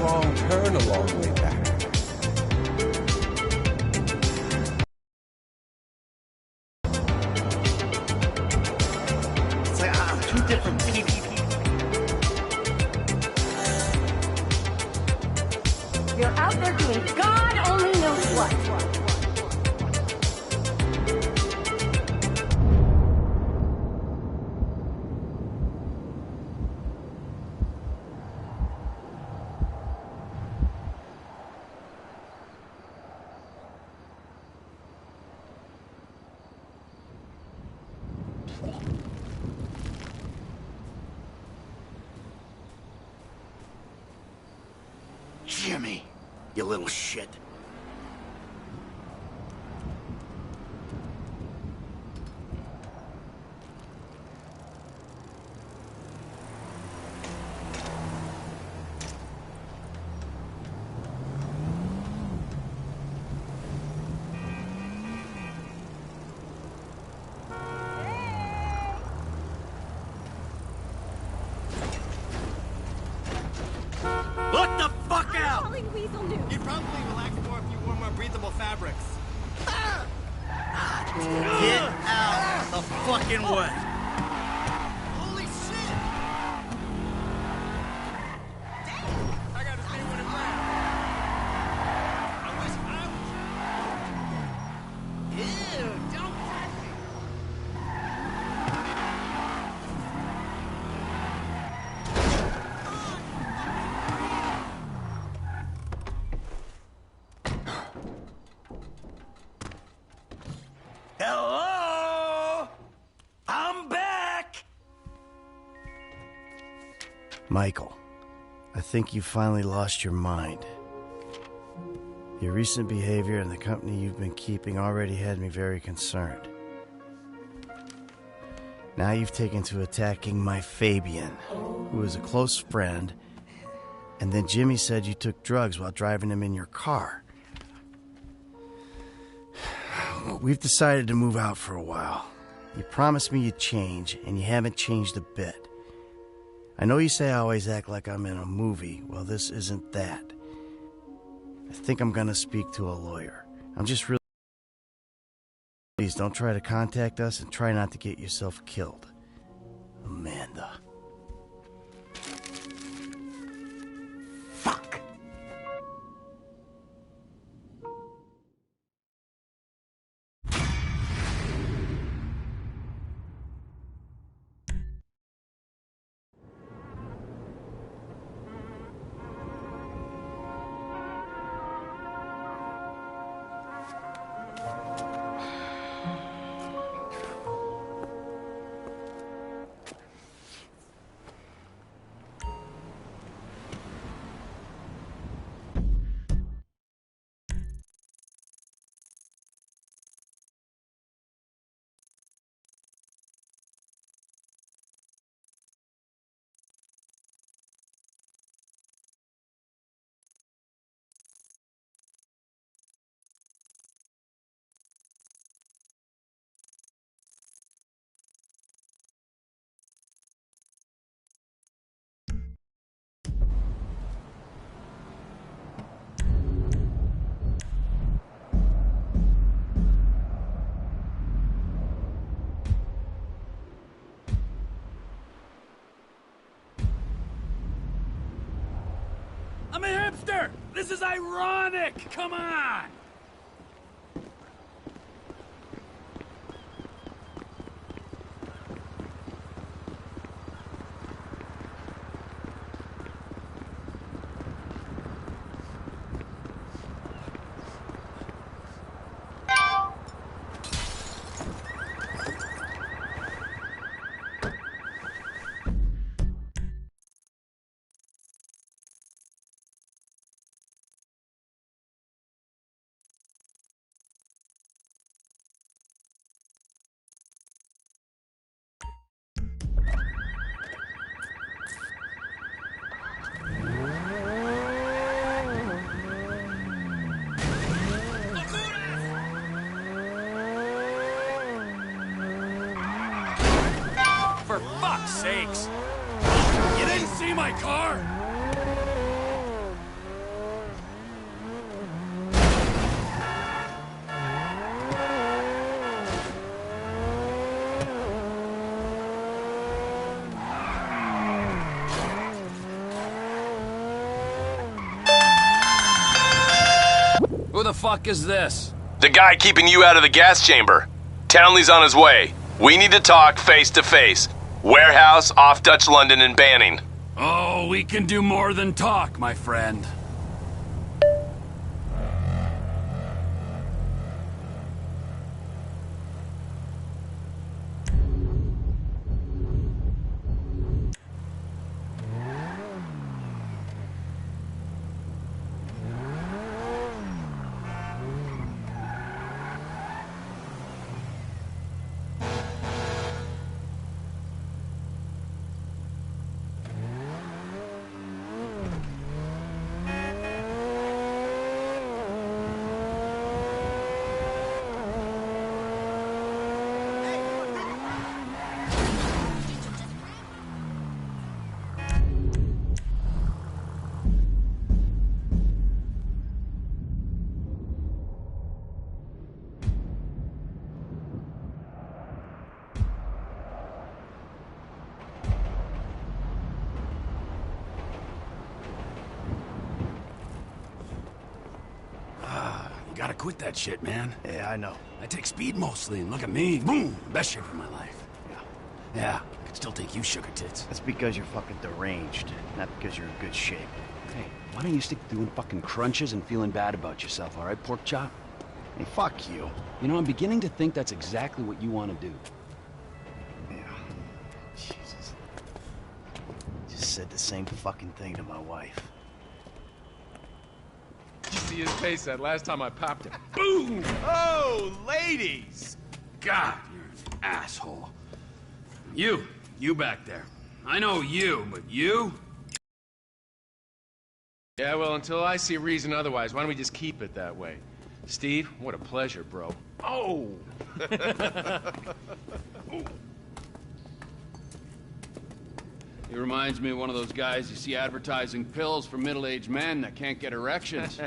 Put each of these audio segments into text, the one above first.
wrong turn a long way back. It's like I'm two different people. You're out there doing God only knows what. Jimmy, you little shit. Look the fuck out! Calling Weasel News. You'd probably relax more if you wore more breathable fabrics. Get out the fucking way! Holy shit! Damn! I gotta stay with it back. I wish I was... Ew, don't touch me! Hello? I'm back! Michael, I think you finally lost your mind. Your recent behavior and the company you've been keeping already had me very concerned. Now you've taken to attacking my Fabian, who is a close friend, and then Jimmy said you took drugs while driving him in your car. We've decided to move out for a while. You promised me you'd change, and you haven't changed a bit. I know you say I always act like I'm in a movie. Well, this isn't that. I think I'm gonna speak to a lawyer. I'm just really... Please don't try to contact us and try not to get yourself killed. Amanda. Fuck! I'm a hipster! This is ironic! Come on! For fuck's sakes! You didn't see my car? Who the fuck is this? The guy keeping you out of the gas chamber. Townley's on his way. We need to talk face to face. Warehouse off Dutch London and Banning. Oh, we can do more than talk, my friend. You gotta quit that shit, man. Yeah, I know. I take speed mostly, and look at me. Boom! Best shape of my life. Yeah, I could still take you, sugar tits. That's because you're fucking deranged, not because you're in good shape. Hey, why don't you stick to doing fucking crunches and feeling bad about yourself, all right, pork chop? Hey, fuck you. You know, I'm beginning to think that's exactly what you want to do. Yeah. Jesus. Just said the same fucking thing to my wife. You see his face that last time I popped it. Boom! Oh, ladies! God, you're an asshole. You back there. I know you, but you? Yeah, well, until I see reason otherwise, why don't we just keep it that way? Steve, what a pleasure, bro. Oh! He reminds me of one of those guys you see advertising pills for middle-aged men that can't get erections.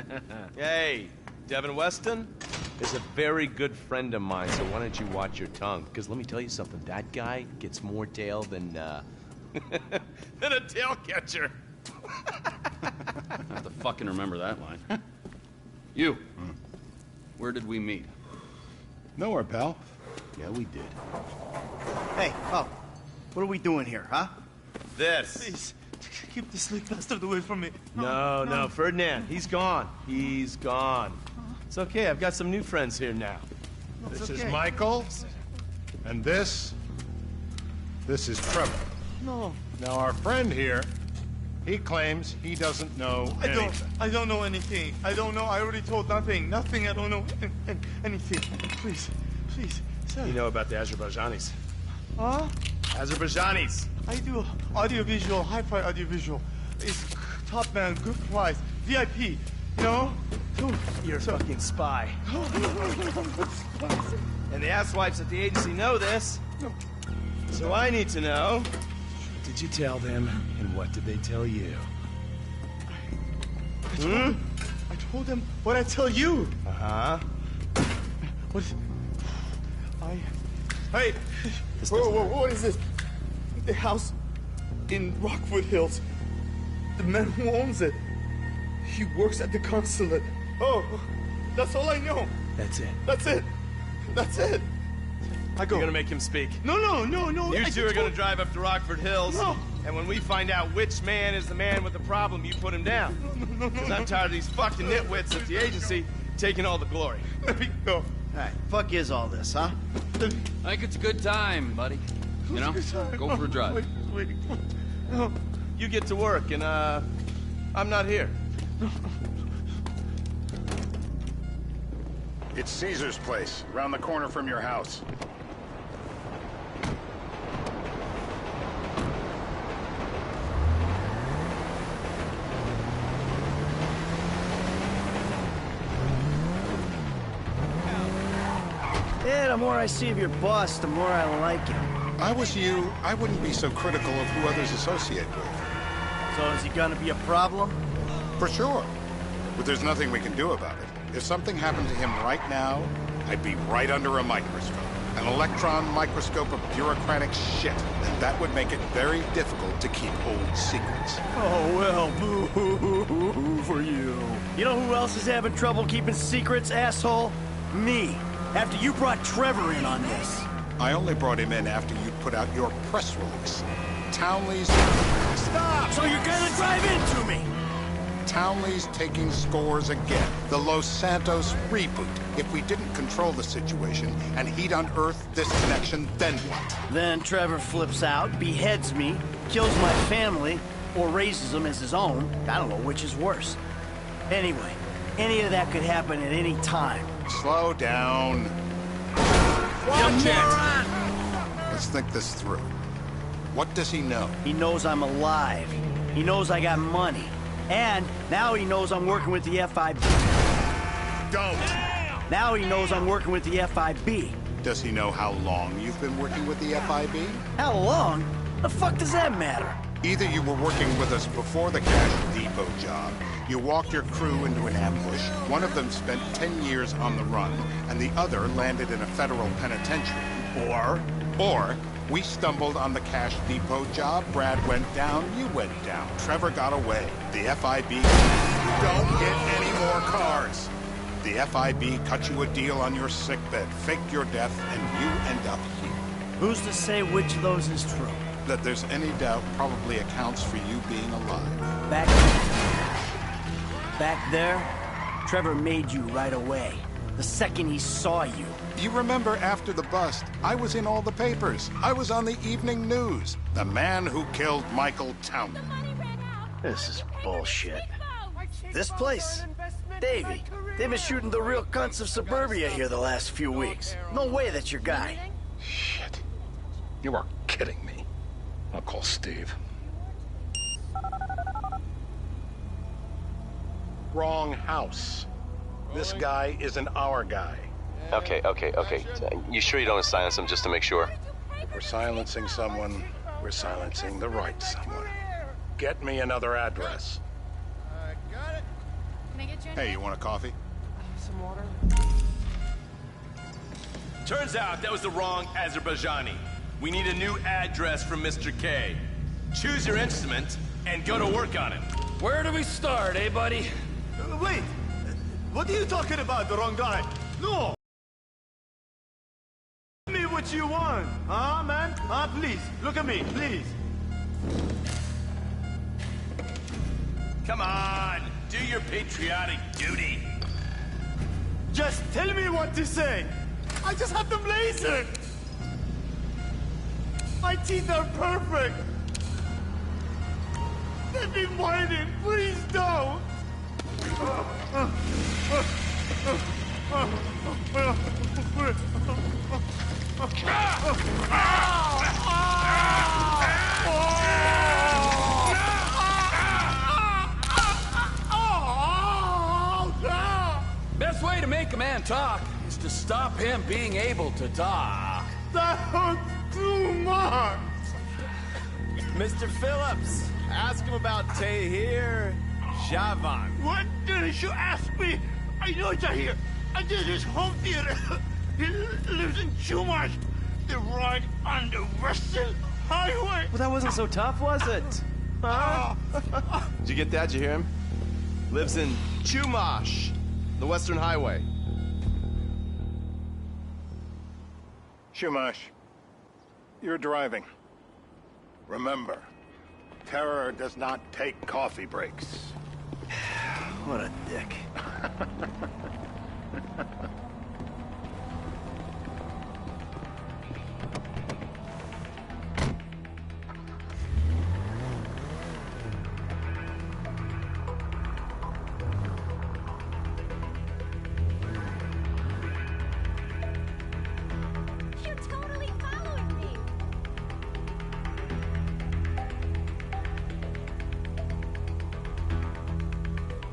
Hey, Devin Weston is a very good friend of mine, so why don't you watch your tongue? Because let me tell you something, that guy gets more tail than, than a tail catcher. I have to fucking remember that line. You. Where did we meet? Nowhere, pal. Yeah, we did. Hey, oh, what are we doing here, huh? This. Please, keep this little bastard away from me. No, Ferdinand, he's gone. He's gone. It's okay, I've got some new friends here now. This is Michael, and this is Trevor. No, Now, our friend here, he claims he doesn't know anything. I don't know anything. I don't know. I already told nothing. Nothing. I don't know anything. Please, sir. You know about the Azerbaijanis. Huh? Azerbaijanis. I do audiovisual, hi-fi audiovisual. It's top man, good price, VIP. You know? You're a fucking spy. And the asswipes at the agency know this. So I need to know, what did you tell them, and what did they tell you? I told them what I tell you. Uh-huh. What? Hey! Whoa, what is this? The house in Rockwood Hills. The man who owns it. He works at the consulate. Oh, that's all I know. That's it. That's it. I go. You're gonna make him speak. No. You two are gonna drive up to Rockford Hills. No. And when we find out which man is the man with the problem, you put him down. No. Because I'm tired of these fucking nitwits at the agency taking all the glory. Let me go. All right, fuck is all this, huh? I think it's a good time, buddy. You know? Go for a drive. Wait. No. You get to work, and, I'm not here. It's Caesar's place, around the corner from your house. Yeah, the more I see of your boss, the more I like him. I was you, I wouldn't be so critical of who others associate with. So is he gonna be a problem? For sure. But there's nothing we can do about it. If something happened to him right now, I'd be right under a microscope. An electron microscope of bureaucratic shit. And that would make it very difficult to keep old secrets. Oh, well, boo for you. You know who else is having trouble keeping secrets, asshole? Me. After you brought Trevor in on this. I only brought him in after you put out your press release. Townley's... Stop! So you're gonna drive into me! Townley's taking scores again. The Los Santos reboot. If we didn't control the situation and he'd unearthed this connection, then what? Then Trevor flips out, beheads me, kills my family, or raises them as his own. I don't know which is worse. Anyway, any of that could happen at any time. Slow down. Watch it! Let's think this through. What does he know? He knows I'm alive. He knows I got money. And now he knows I'm working with the FIB. Don't! Now he knows I'm working with the FIB. Does he know how long you've been working with the FIB? How long? The fuck does that matter? Either you were working with us before the Cash Depot job, you walked your crew into an ambush, one of them spent 10 years on the run, and the other landed in a federal penitentiary. Or we stumbled on the Cash Depot job, Brad went down, you went down. Trevor got away. The FIB... Don't hit any more cars! The FIB cut you a deal on your sickbed, faked your death, and you end up here. Who's to say which of those is true? That there's any doubt probably accounts for you being alive. Back there, Trevor made you right away. The second he saw you. You remember after the bust, I was in all the papers. I was on the evening news. The man who killed Michael Townley. This is bullshit. This place? Davey, they've been shooting the real cunts of suburbia here the last few weeks. No way that's your guy. Shit. You are kidding me. I'll call Steve. Wrong house. This guy isn't our guy. Okay. You sure you don't silence him just to make sure? If we're silencing someone, we're silencing the right someone. Get me another address. Got it. Can I get you a Hey, drink? you want a coffee? Some water? Turns out that was the wrong Azerbaijani. We need a new address from Mr. K. Choose your instrument and go to work on it. Where do we start, eh, buddy? Wait! What are you talking about, the wrong guy? No! Tell me what you want, huh, man? Huh, please, look at me, please. Come on, do your patriotic duty. Just tell me what to say. I just have them lasered. My teeth are perfect. They've been whining. Please don't. Best way to make a man talk is to stop him being able to talk. That was too much. Mr. Phillips, ask him about Tahir Javan. What did you ask me? I know Tahir. I did his home theater. He lives in Chumash. They're right on the Western Highway. Well, that wasn't so tough, was it? Huh? Did you get that? Did you hear him? Lives in Chumash, the Western Highway. Shumash, you're driving. Remember, terror does not take coffee breaks. What a dick. You're totally following me.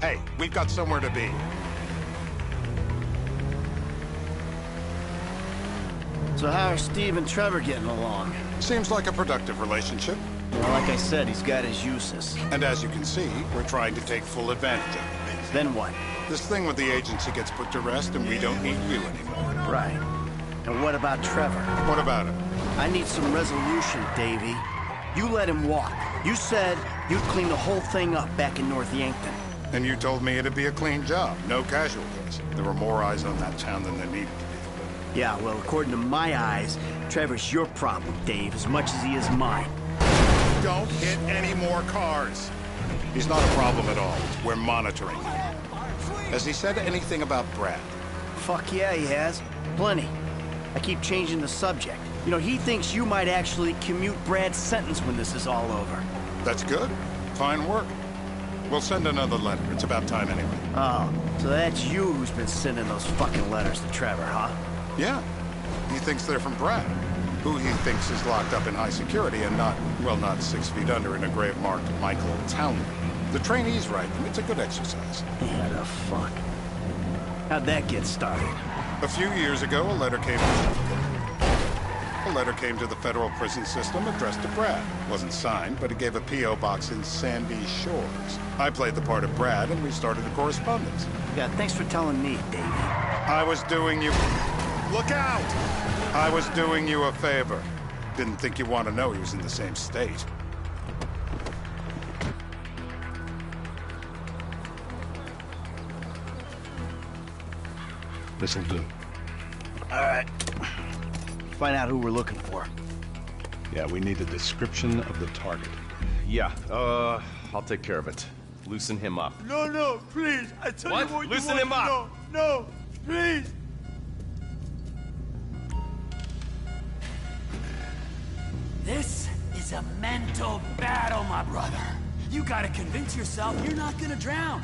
Hey, we've got somewhere to be. So how are Steve and Trevor getting along? Seems like a productive relationship. Well, like I said, he's got his uses. And as you can see, we're trying to take full advantage of it. Then what? This thing with the agency gets put to rest and we don't need you anymore. Right. And what about Trevor? What about it? I need some resolution, Davy. You let him walk. You said you'd clean the whole thing up back in North Yankton. And you told me it'd be a clean job, no casualties. There were more eyes on that town than there needed to be. Yeah, well, according to my eyes, Trevor's your problem, Dave, as much as he is mine. Don't hit any more cars. He's not a problem at all. We're monitoring him. Has he said anything about Brad? Fuck yeah, he has. Plenty. I keep changing the subject. You know, he thinks you might actually commute Brad's sentence when this is all over. That's good. Fine work. We'll send another letter. It's about time anyway. Oh, so that's you who's been sending those fucking letters to Trevor, huh? Yeah. He thinks they're from Brad, who he thinks is locked up in high security and not 6 feet under in a grave marked Michael Townley. The trainees write them. It's a good exercise. Yeah, the fuck. How'd that get started? A few years ago, a letter came to the federal prison system addressed to Brad. Wasn't signed, but it gave a P.O. box in Sandy Shores. I played the part of Brad, and we started a correspondence. Yeah, thanks for telling me, Davey. I was doing you... Look out! I was doing you a favor. Didn't think you want to know he was in the same state. This'll do. All right. Find out who we're looking for. Yeah, we need a description of the target. Yeah, I'll take care of it. Loosen him up. No, please. I tell What? you what Loosen you him want up. No, please. This is a mental battle, my brother. You gotta convince yourself you're not gonna drown.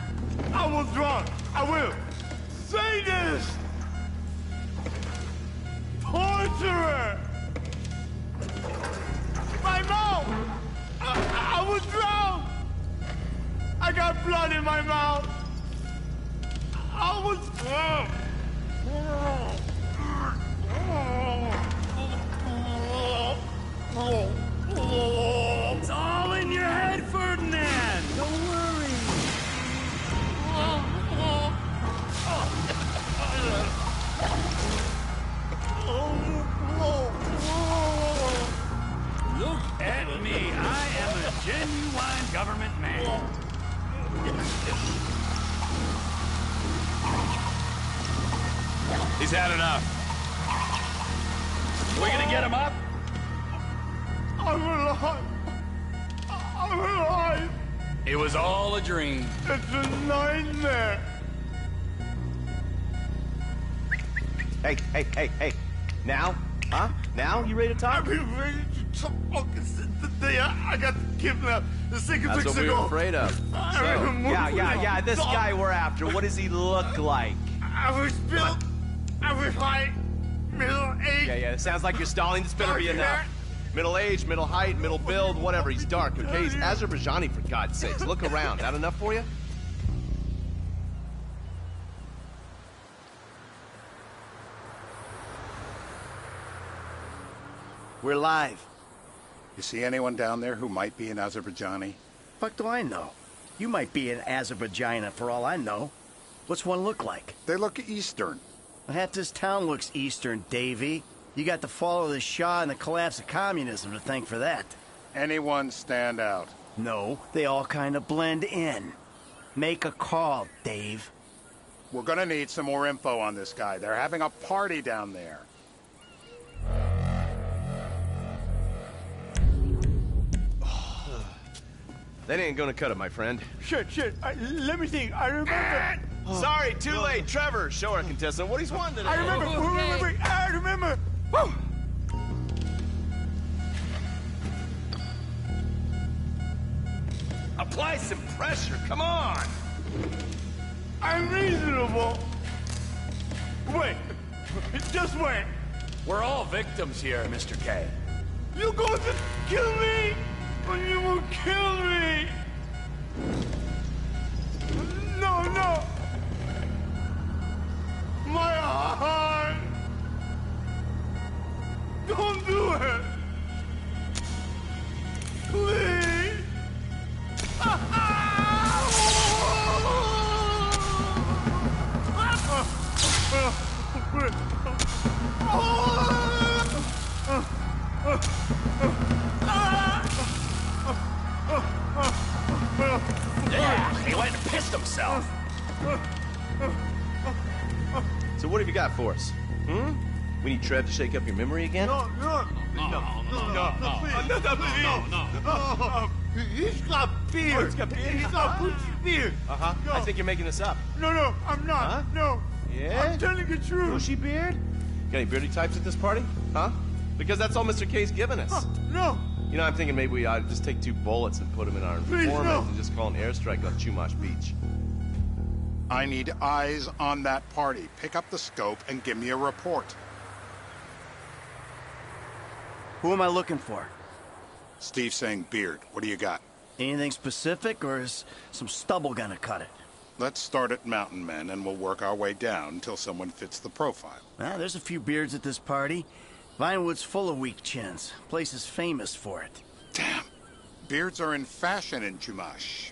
I will drown. I will. Sadist! Torturer! My mouth! I will drown! I got blood in my mouth! I will drown! It's all in your head, Ferdinand. Don't worry. Look at me. I am a genuine government man. He's had enough. We gonna get him up? I'm alive. I'm alive. It was all a dream. It's a nightmare. Hey. Now? Huh? Now? You ready to talk? I've been ready to talk since the day I got kidnapped. The second That's weeks what we ago. were afraid of. Yeah. This guy we're after, what does he look like? I was built. I was like middle-aged. Yeah. It sounds like you're stalling. This better be enough. Middle age, middle height, middle build, whatever. He's dark, okay? He's Azerbaijani, for God's sakes. Look around. That enough for you? We're live. You see anyone down there who might be an Azerbaijani? Fuck do I know? You might be an Azerbaijana for all I know. What's one look like? They look Eastern. Half this town looks Eastern, Davy. You got the fall of the Shah and the collapse of communism to thank for that. Anyone stand out? No, they all kind of blend in. Make a call, Dave. We're gonna need some more info on this guy. They're having a party down there. That ain't gonna cut it, my friend. Shit. Let me think. I remember. Sorry, too late. Trevor, show our contestant what he's won today. I remember. I remember. Woo! Apply some pressure. Come on. I'm reasonable. Wait. Just wait. We're all victims here, Mr. K. You going to kill me? Or you will kill me? No. My heart. Don't do it. Please. Oh! himself. So what have you got for us? We need Trev to shake up your memory again? No. He's got beard. Oh, he's got beard? He's got Gucci beard. Uh-huh. No. I think you're making this up. No, I'm not. Huh? No. Yeah? I'm telling the truth. Bushy beard? Got any beardy types at this party? Huh? Because that's all Mr. K's given us. No. You know, I'm thinking maybe we ought to just take 2 bullets and put them in our Please, informant no. and just call an airstrike on Chumash Beach. I need eyes on that party. Pick up the scope and give me a report. Who am I looking for? Steve saying beard. What do you got? Anything specific, or is some stubble gonna cut it? Let's start at Mountain Men, and we'll work our way down until someone fits the profile. There's a few beards at this party. Vinewood's full of weak chins. Place is famous for it. Damn. Beards are in fashion in Chumash.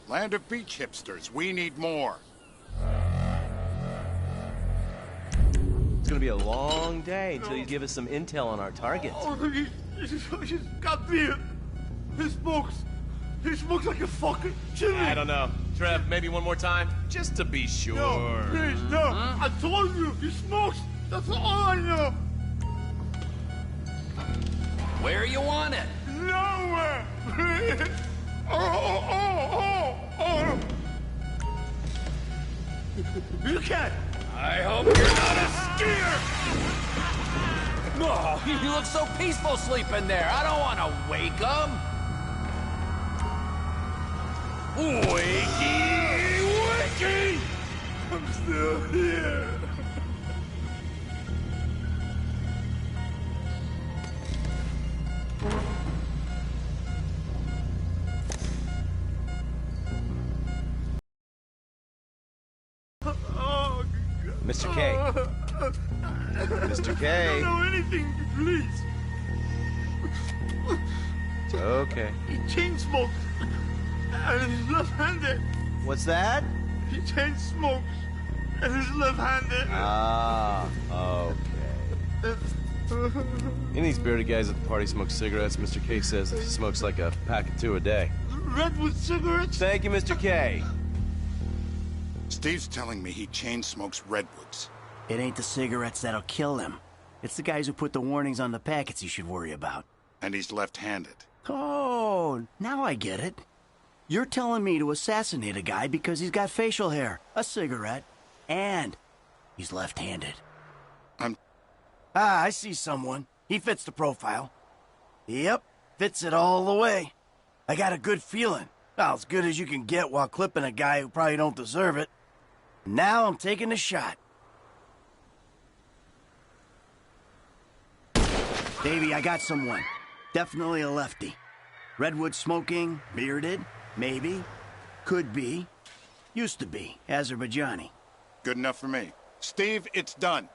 Land of beach hipsters. We need more. It's gonna be a long day until you give us some intel on our target. He's got beard. He smokes like a fucking chimney. I don't know. Trev, maybe one more time? Just to be sure. No, please, no. Huh? I told you, he smokes. That's all I know. Where you want it? Nowhere. Oh. You can't. I hope you're not a skier! Oh, you look so peaceful sleeping there. I don't want to wake him. Wakey! I'm still here. Mr. K. Mr. K. I don't know anything, please. It's okay. He chain smokes. And he's left-handed. What's that? He chain smokes. And he's left-handed. Ah, okay. Any of these bearded guys at the party smoke cigarettes. Mr. K says he smokes like a pack of 2 a day. Redwood cigarettes? Thank you, Mr. K. Steve's telling me he chain smokes redwoods. It ain't the cigarettes that'll kill him. It's the guys who put the warnings on the packets you should worry about. And he's left-handed. Oh, now I get it. You're telling me to assassinate a guy because he's got facial hair, a cigarette, and he's left-handed. I see someone. He fits the profile. Yep, fits it all the way. I got a good feeling. Well, as good as you can get while clipping a guy who probably don't deserve it. Now I'm taking a shot. Davey, I got someone. Definitely a lefty. Redwood smoking, bearded, maybe, could be, used to be, Azerbaijani. Good enough for me. Steve, it's done.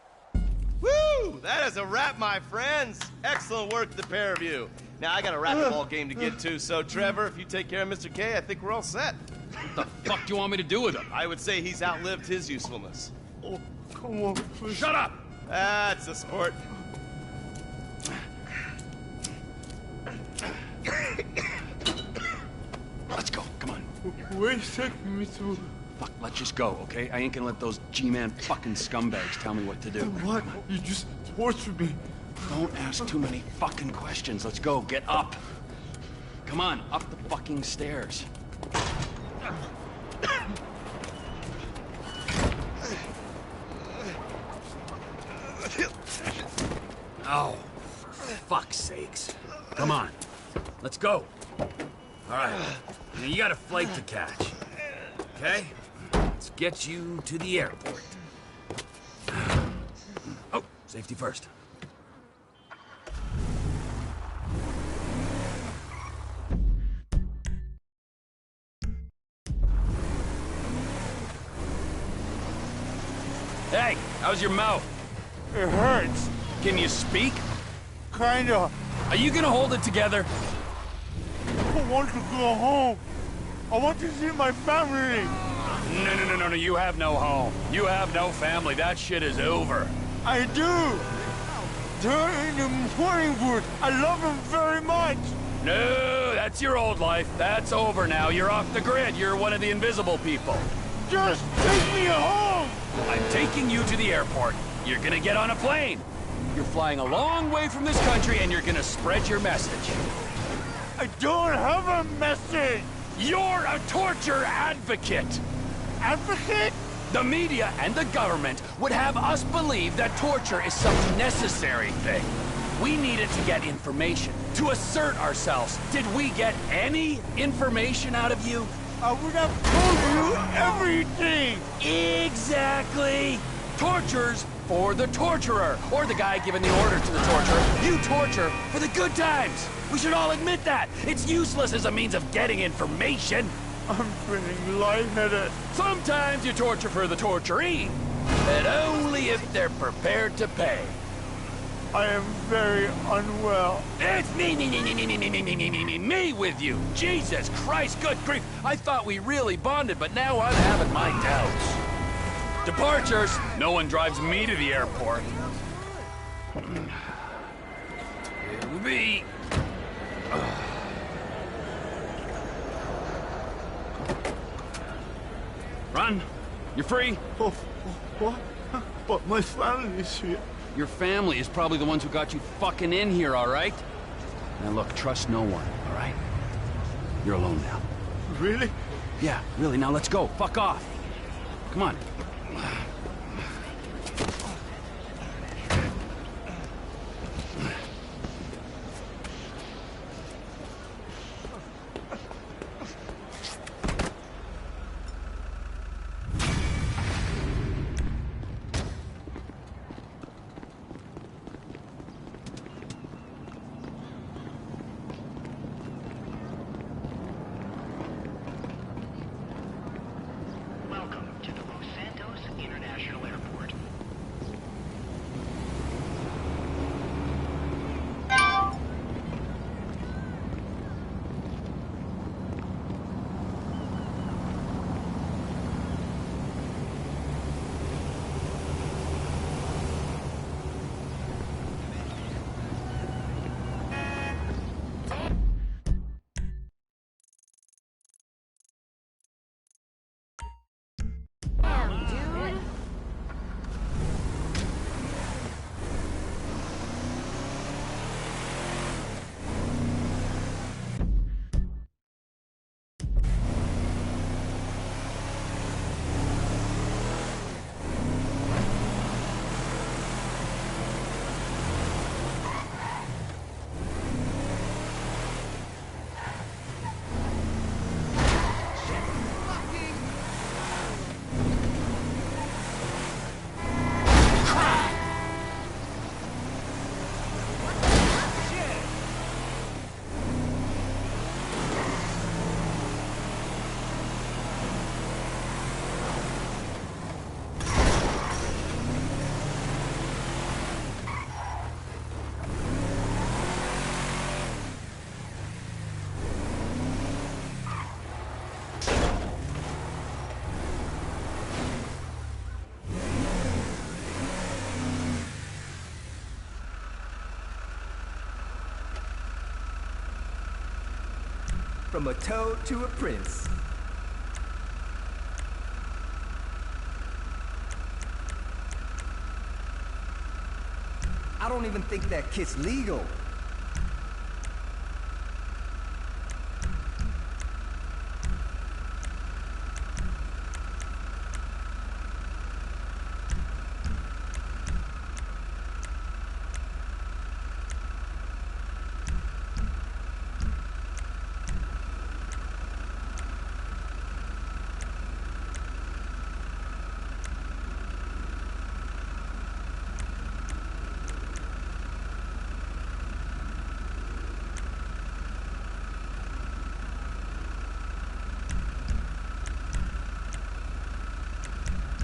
Woo! That is a wrap, my friends. Excellent work, the pair of you. Now, I got a racquetball game to get to, so Trevor, if you take care of Mr. K, I think we're all set. What the fuck do you want me to do with him? I would say he's outlived his usefulness. Oh, come on, please. Shut up! That's a sport. Let's go, come on. Where is taking me to? Fuck, let's just go, okay? I ain't gonna let those G-Man fucking scumbags tell me what to do. What? You just tortured me. Don't ask too many fucking questions. Let's go, get up. Come on, up the fucking stairs. Oh, for fuck's sakes. Come on, let's go. All right, now you got a flight to catch, okay? Let's get you to the airport. Oh, safety first. Hey, how's your mouth? It hurts. Can you speak? Kinda. Are you gonna hold it together? I want to go home. I want to see my family. No, you have no home. You have no family. That shit is over. I do. They're in the morning wood. I love them very much. No, that's your old life. That's over now. You're off the grid. You're one of the invisible people. Just take me home! I'm taking you to the airport. You're gonna get on a plane. You're flying a long way from this country and you're gonna spread your message. I don't have a message! You're a torture advocate! Advocate? The media and the government would have us believe that torture is some necessary thing. We needed to get information, to assert ourselves. Did we get any information out of you? I would have told you everything! Exactly! Torture's for the torturer, or the guy giving the order to the torturer. You torture for the good times! We should all admit that! It's useless as a means of getting information! I'm feeling lightheaded. Sometimes you torture for the torturee, but only if they're prepared to pay. I am very unwell. It's me with you. Jesus Christ, good grief. I thought we really bonded, but now I'm having my doubts. Departures. No one drives me to the airport. It'll be... Run. You're free. Oh, what? But my family's here. Your family is probably the ones who got you fucking in here, all right? Now look, trust no one, all right? You're alone now. Really? Yeah, really. Now let's go. Fuck off. Come on. From a toad to a prince. I don't even think that kit's legal.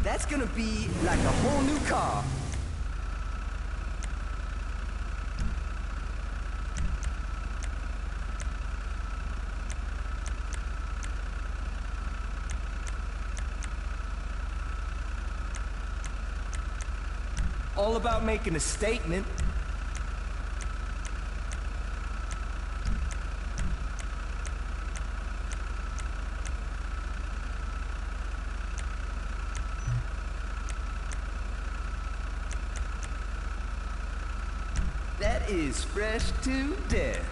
That's gonna be like a whole new car. All about making a statement. is fresh to death.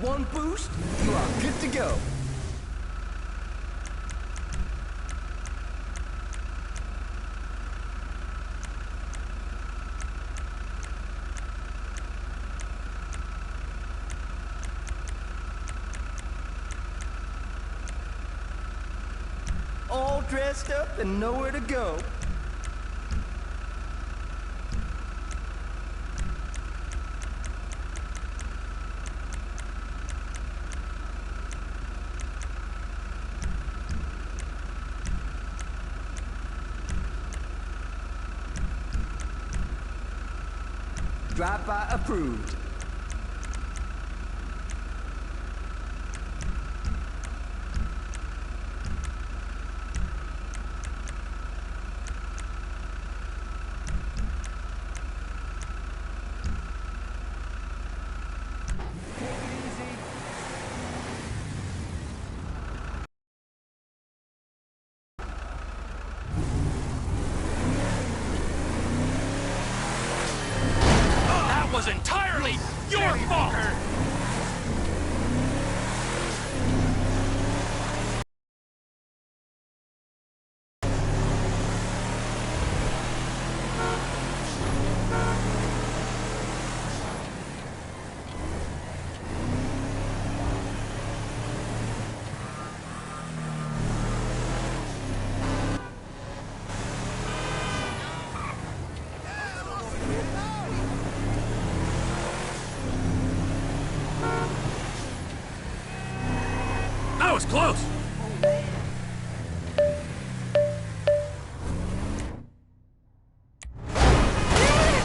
One boost, you are good to go. All dressed up and nowhere to go. Drive-by approved. Was entirely your fault! That was close! Hit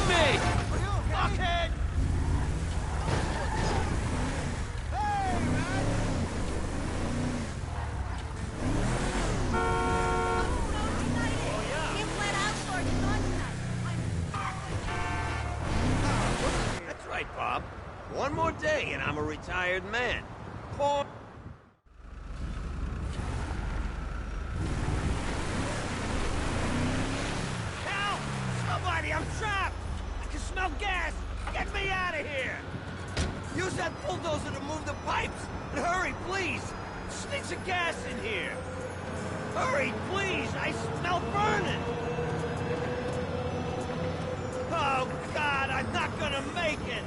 me! Fuckhead! That's right, Bob. One more day and I'm a retired man. Poor... I'm trapped! I can smell gas! Get me out of here! Use that bulldozer to move the pipes! And hurry, please! Sneaks of gas in here! Hurry, please! I smell burning! Oh, God! I'm not gonna make it!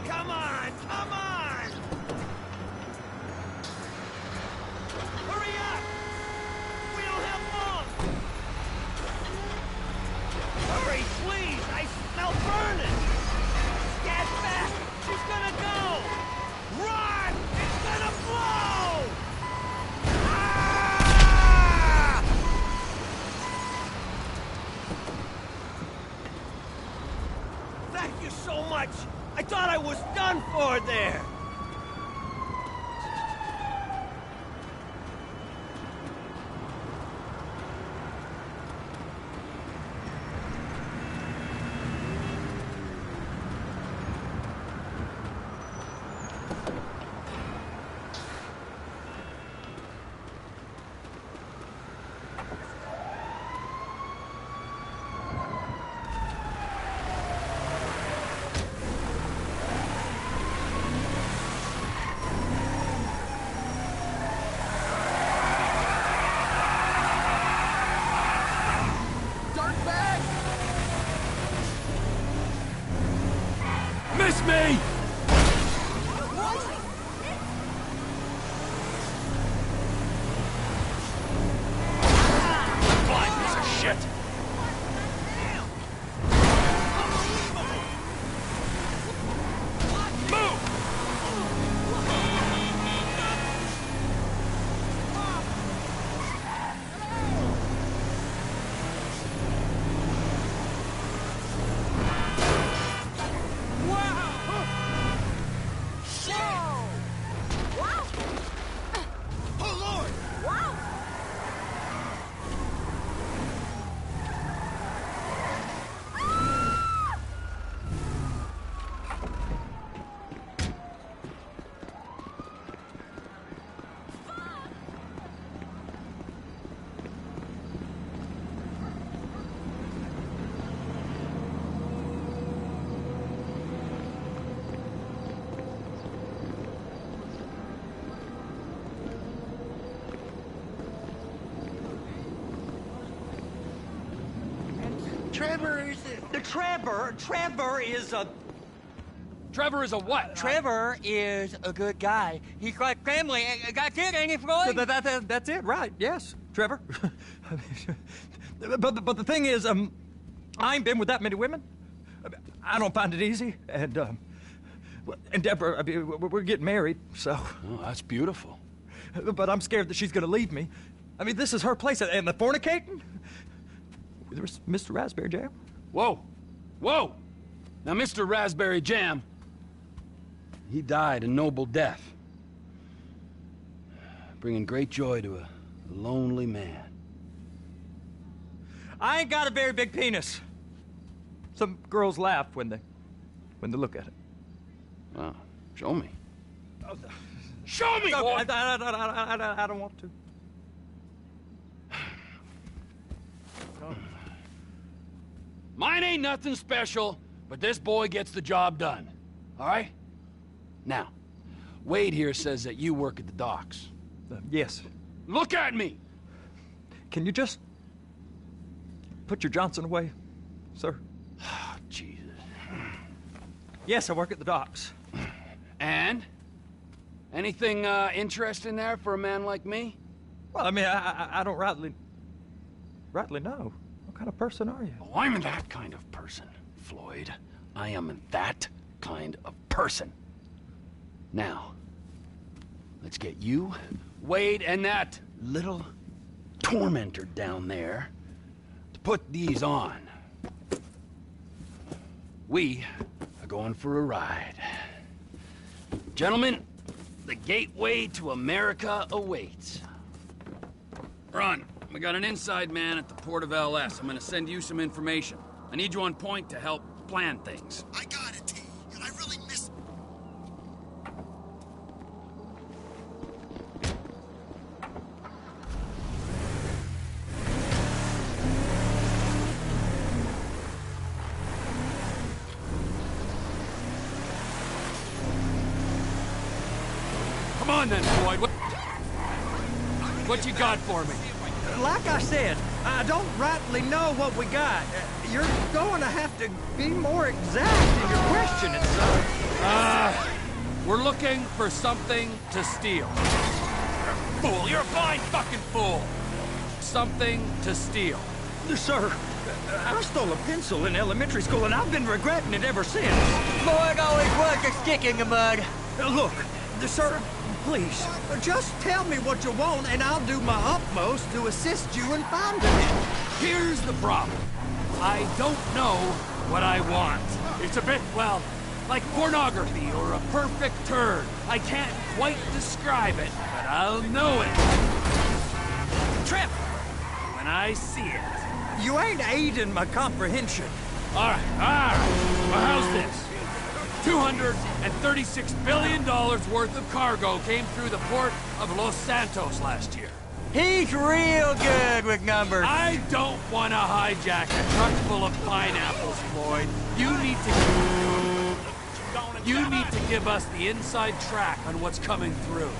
Come on! Come on! Hurry up! We don't have long! Hurry, please! I smell burning! Get back! She's gonna go! Run! It's gonna blow! Ah! Thank you so much! I thought I was done for there! Trevor is Trevor is a... Trevor is a what? Trevor is a good guy. He's like family. That's it, ain't it, Floyd? That's it, right? Yes, Trevor. but the thing is, I ain't been with that many women. I don't find it easy, and Deborah, I mean, we're getting married, so. Oh, that's beautiful. But I'm scared that she's gonna leave me. I mean, this is her place, and the fornicating? There's Mr. Raspberry Jam. Whoa, whoa! Now, Mr. Raspberry Jam, he died a noble death, bringing great joy to a lonely man. I ain't got a very big penis. Some girls laugh when they look at it. Wow, show me. Show me, no, boy! I don't want to. Mine ain't nothing special, but this boy gets the job done. All right? Now, Wade here says that you work at the docks. Yes. Look at me! Can you just put your Johnson away, sir? Oh, Jesus. Yes, I work at the docks. And? Anything interesting there for a man like me? Well, I mean, I don't rightly know. What kind of person are you? Oh, I'm that kind of person, Floyd. I am that kind of person. Now, let's get you, Wade, and that little tormentor down there to put these on. We are going for a ride. Gentlemen, the gateway to America awaits. Ron, we got an inside man at the port of LS. I'm gonna send you some information. I need you on point to help plan things. I got it, T. And I really miss... Come on then, Floyd. What you got for me? Like I said, I don't rightly know what we got. You're going to have to be more exact in your questioning, sir. We're looking for something to steal. You're a fool. You're a blind fucking fool. Something to steal. Sir, I stole a pencil in elementary school, and I've been regretting it ever since. Floyd always was a stick in the mud. Look, sir, please, just tell me what you want, and I'll do my utmost to assist you in finding it. Here's the problem. I don't know what I want. It's a bit, well, like pornography or a perfect turn. I can't quite describe it, but I'll know it. Trip! When I see it. You ain't aiding my comprehension. All right. Well, how's this? $236 billion worth of cargo came through the port of Los Santos last year. He's real good with numbers. I don't want to hijack a truck full of pineapples, Floyd. You need to give us the inside track on what's coming through.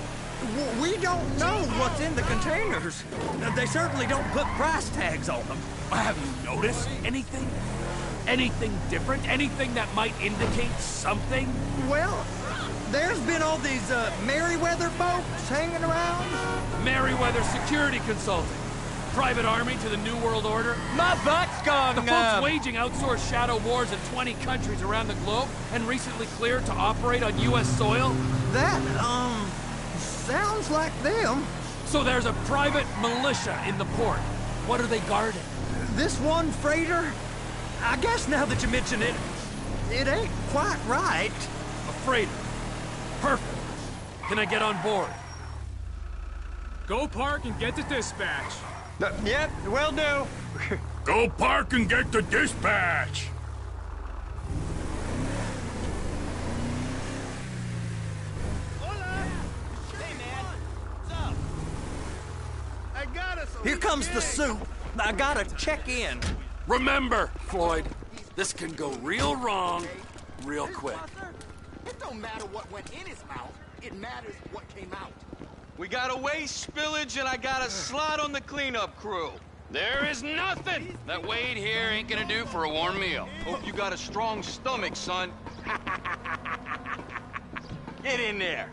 We don't know what's in the containers. They certainly don't put price tags on them. Have you noticed anything? Anything different? Anything that might indicate something? Well, there's been all these Merryweather boats hanging around. Merryweather Security Consulting. Private army to the New World Order. My butt's gone. The folks waging outsourced shadow wars in 20 countries around the globe and recently cleared to operate on U.S. soil. That, sounds like them. So there's a private militia in the port. What are they guarding? This one freighter? I guess now that you mention it, it ain't quite right. A freighter. Perfect. Can I get on board? Go park and get the dispatch. Yep, will do. Go park and get the dispatch. Hey, man. What's up? I got us. Here comes the soup. I gotta check in. Remember, Floyd, this can go real wrong real quick. It don't matter what went in his mouth. It matters what came out. We got a waste spillage and I got a slot on the cleanup crew. There is nothing that Wade here ain't gonna do for a warm meal. Hope you got a strong stomach, son. Get in there.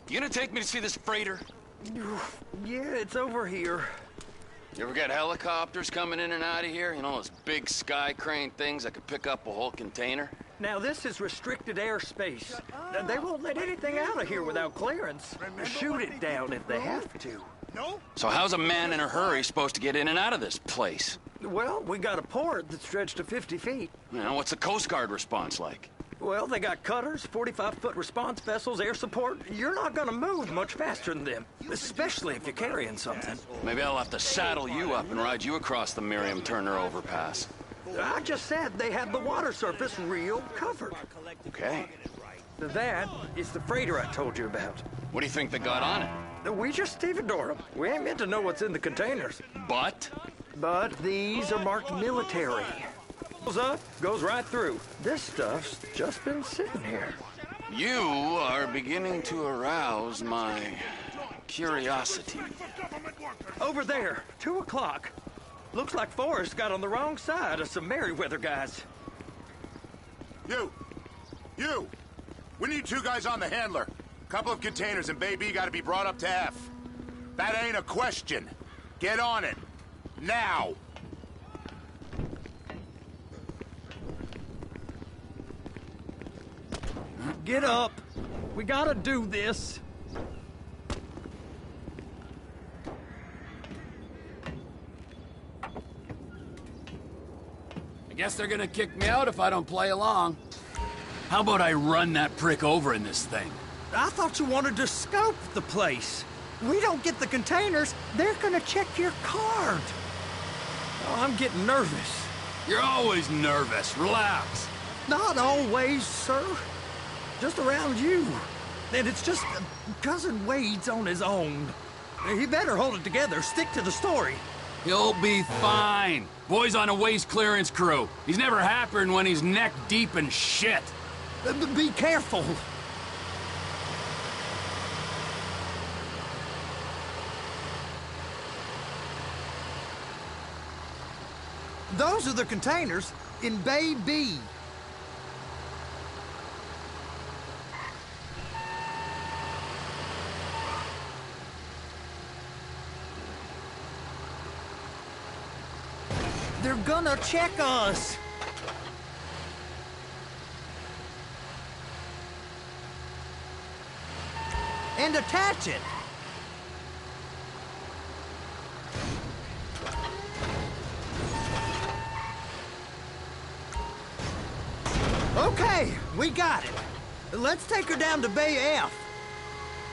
You gonna take me to see this freighter? Yeah, it's over here. You ever get helicopters coming in and out of here? You know, those big sky crane things that could pick up a whole container? Now, this is restricted airspace. They won't let anything out of here without clearance. Shoot it down if they have to. No? So how's a man in a hurry supposed to get in and out of this place? Well, we got a port that's stretched to 50 feet. You know, what's the Coast Guard response like? Well, they got cutters, 45-foot response vessels, air support. You're not gonna move much faster than them, especially if you're carrying something. Maybe I'll have to saddle you up and ride you across the Miriam Turner overpass. I just said they have the water surface real covered. Okay. That is the freighter I told you about. What do you think they got on it? We just stevedore them. We ain't meant to know what's in the containers. But these are marked military. Goes up, goes right through. This stuff's just been sitting here. You are beginning to arouse my curiosity. Over there, 2 o'clock. Looks like Forrest got on the wrong side of some Merryweather guys. You! We need 2 guys on the handler. Couple of containers and Bay B gotta be brought up to F. That ain't a question. Get on it. Now! Get up. We gotta do this. I guess they're gonna kick me out if I don't play along. How about I run that prick over in this thing? I thought you wanted to scope the place. We don't get the containers, they're gonna check your card. Oh, I'm getting nervous. You're always nervous. Relax. Not always, sir. Just around you. And it's just Cousin Wade's on his own. He better hold it together, stick to the story. He'll be fine. Boy's on a waste clearance crew. He's never happier when he's neck deep in shit. Be careful. Those are the containers in Bay B. They're gonna check us. And attach it. Okay, we got it. Let's take her down to Bay F.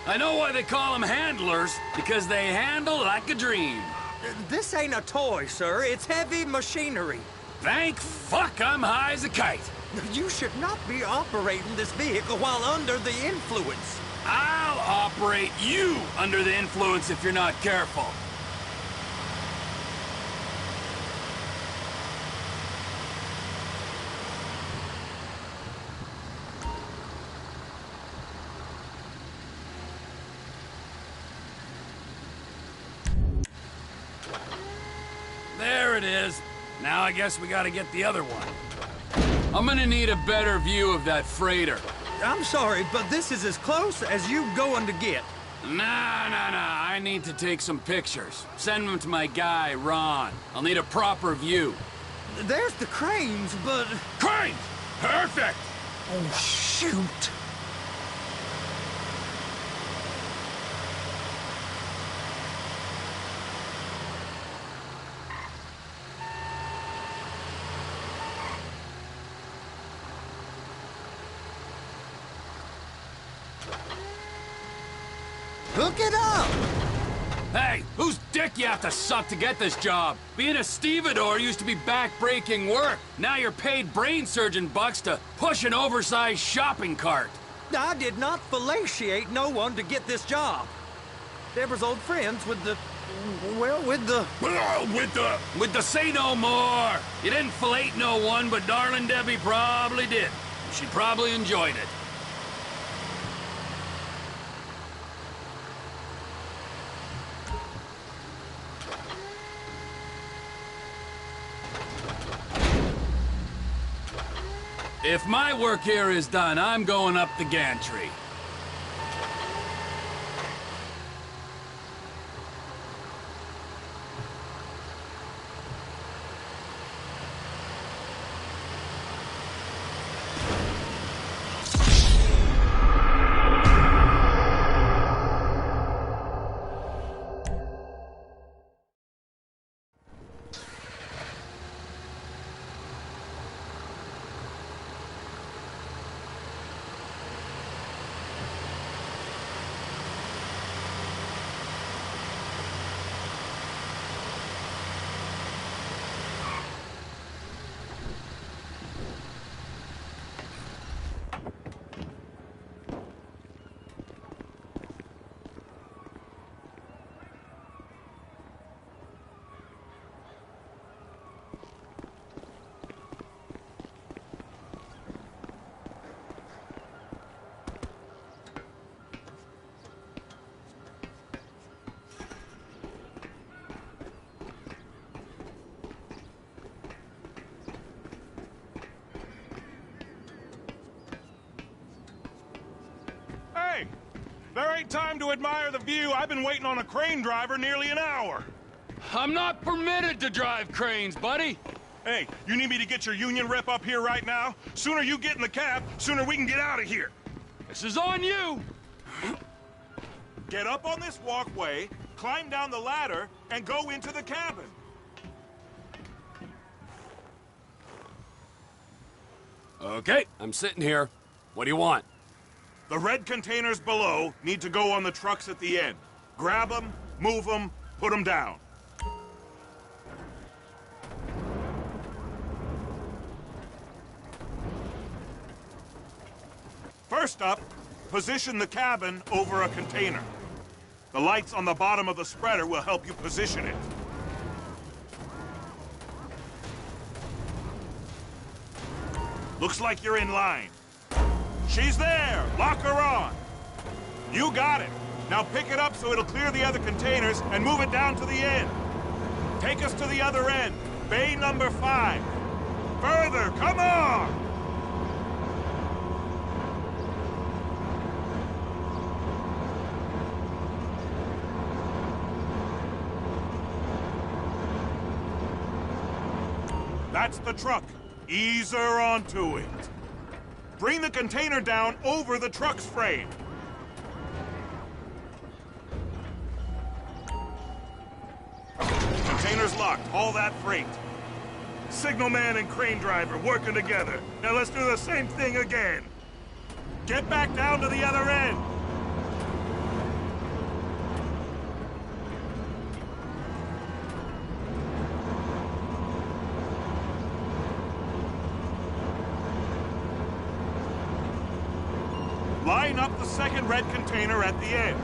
I know why they call them handlers, because they handle like a dream. This ain't a toy, sir. It's heavy machinery. Thank fuck I'm high as a kite. You should not be operating this vehicle while under the influence. I'll operate you under the influence if you're not careful. There it is. Now I guess we gotta get the other one. I'm gonna need a better view of that freighter. I'm sorry, but this is as close as you going to get. Nah. I need to take some pictures. Send them to my guy, Ron. I'll need a proper view. There's the cranes, but... Cranes! Perfect! Oh, shoot. Hook it up! Hey, whose dick you have to suck to get this job? Being a stevedore used to be back-breaking work. Now you're paid brain surgeon bucks to push an oversized shopping cart. I did not fellatiate no one to get this job. Deborah's old friends with the... Well, with the... With the say no more! You didn't fillet no one, but darling Debbie probably did. She probably enjoyed it. If my work here is done, I'm going up the gantry. Hey, there ain't time to admire the view. I've been waiting on a crane driver nearly an hour. I'm not permitted to drive cranes, buddy. Hey, you need me to get your union rep up here right now? Sooner you get in the cab, sooner we can get out of here. This is on you. Get up on this walkway, climb down the ladder, and go into the cabin. Okay, I'm sitting here. What do you want? The red containers below need to go on the trucks at the end. Grab them, move them, put them down. First up, position the cabin over a container. The lights on the bottom of the spreader will help you position it. Looks like you're in line. She's there! Lock her on! You got it! Now pick it up so it'll clear the other containers and move it down to the end. Take us to the other end, bay number 5. Further, come on! That's the truck. Ease her onto it. Bring the container down over the truck's frame. Container's locked. Haul that freight. Signalman and crane driver working together. Now let's do the same thing again. Get back down to the other end. Line up the second red container at the end.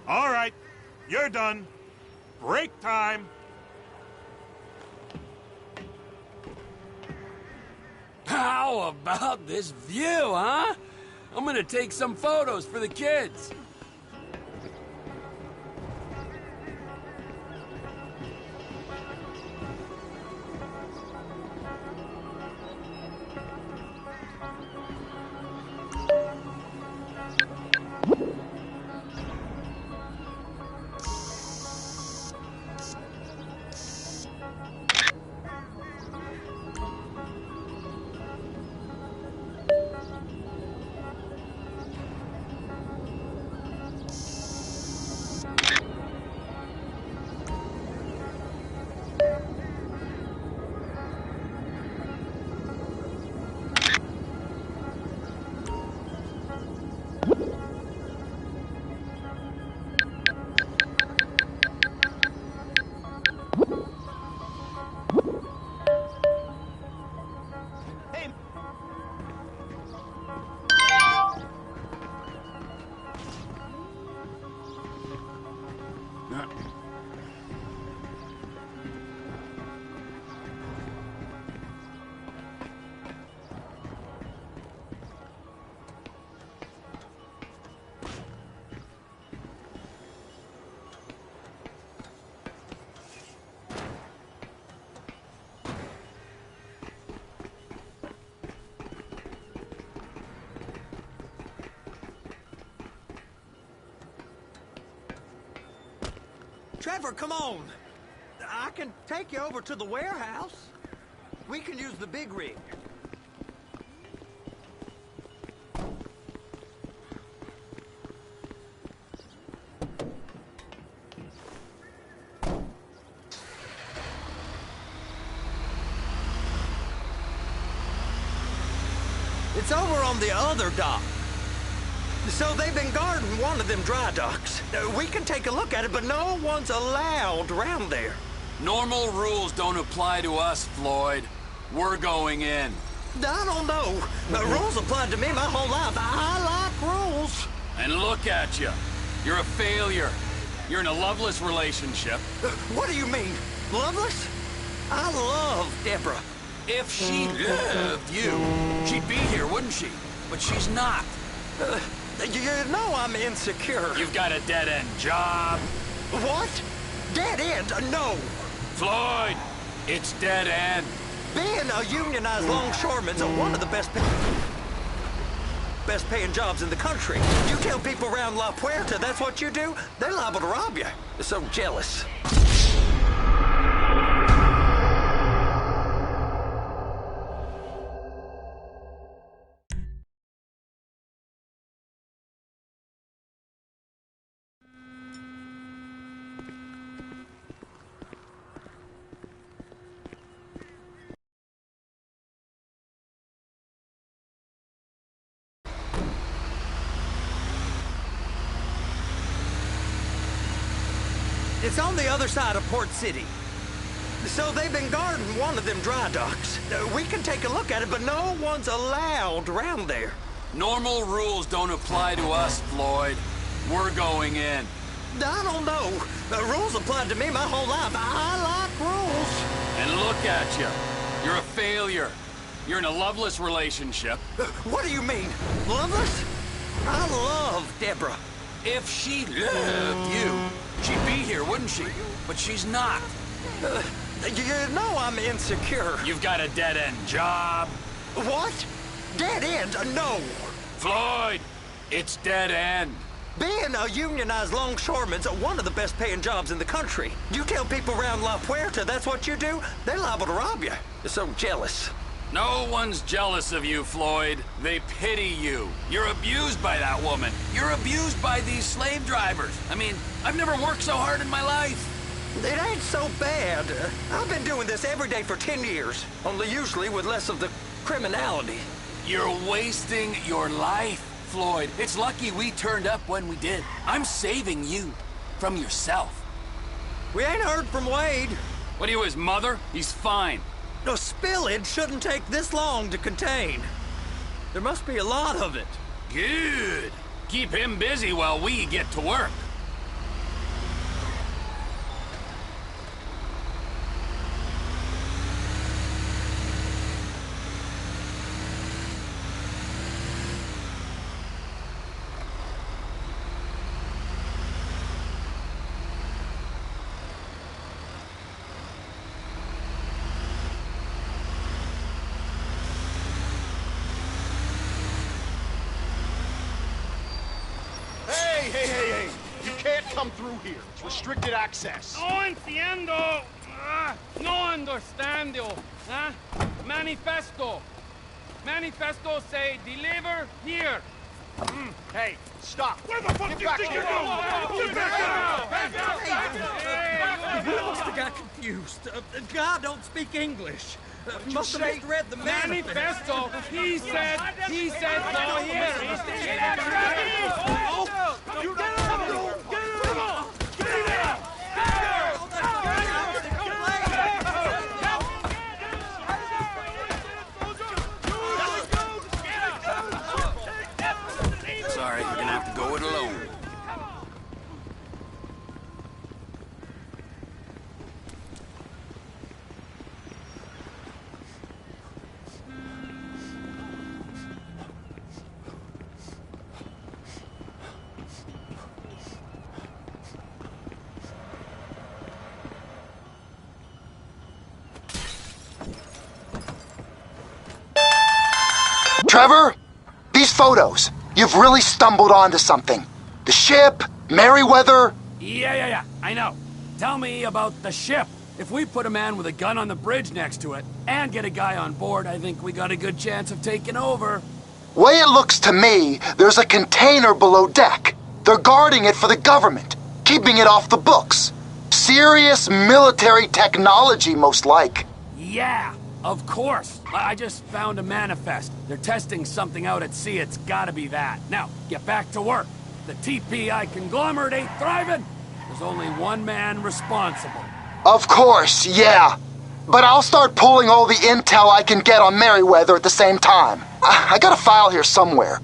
All right, you're done. Break time. How about this view, huh? I'm gonna take some photos for the kids. Trevor, come on. I can take you over to the warehouse. We can use the big rig. It's over on the other dock. So they've been guarding one of them dry docks. We can take a look at it, but no one's allowed around there. Normal rules don't apply to us, Floyd. We're going in. I don't know. The rules applied to me my whole life. I like rules. And look at you. You're a failure. You're in a loveless relationship. What do you mean? Loveless? I love Deborah. If she loved you, she'd be here, wouldn't she? But she's not. You know I'm insecure. You've got a dead-end job. What? Dead end? No. Floyd, it's dead end. Being a unionized longshoreman's one of the best paying jobs in the country. You tell people around La Puerta that's what you do, they're liable to rob you. They're so jealous. It's on the other side of Port City. So they've been guarding one of them dry docks. We can take a look at it, but no one's allowed around there. Normal rules don't apply to us, Floyd. We're going in. I don't know. The rules applied to me my whole life. I like rules. And look at you. You're a failure. You're in a loveless relationship. What do you mean? Loveless? I love Deborah. If she loved you, she'd be here, wouldn't she? But she's not. You know I'm insecure. You've got a dead-end job. What? Dead end? No. Floyd, it's dead end. Being a unionized longshoreman's one of the best paying jobs in the country. You tell people around La Puerta that's what you do, they're liable to rob you. They're so jealous. No one's jealous of you, Floyd. They pity you. You're abused by that woman. You're abused by these slave drivers. I mean, I've never worked so hard in my life. It ain't so bad. I've been doing this every day for 10 years, only usually with less of the criminality. You're wasting your life, Floyd. It's lucky we turned up when we did. I'm saving you from yourself. We ain't heard from Wade. What are you, his mother? He's fine. No, spillage shouldn't take this long to contain. There must be a lot of it. Good. Keep him busy while we get to work. come through here. It's restricted access. No entiendo. No understando. Huh? Manifesto. Manifesto say deliver here. Hey, stop. Where the fuck do you think you're going? You must have got confused. God don't speak English. Must have misread the manifesto. He said go here. Sorry, you're gonna have to go it alone. Trevor, these photos, you've really stumbled onto something. The ship, Merryweather. Yeah, I know. Tell me about the ship. If we put a man with a gun on the bridge next to it and get a guy on board, I think we got a good chance of taking over. Way it looks to me, there's a container below deck. They're guarding it for the government, keeping it off the books. Serious military technology, most like. Yeah, of course. I just found a manifest. They're testing something out at sea. It's gotta be that. Now, get back to work. The TPI conglomerate ain't thriving. There's only one man responsible. Of course, yeah. But I'll start pulling all the intel I can get on Merryweather at the same time. I got a file here somewhere.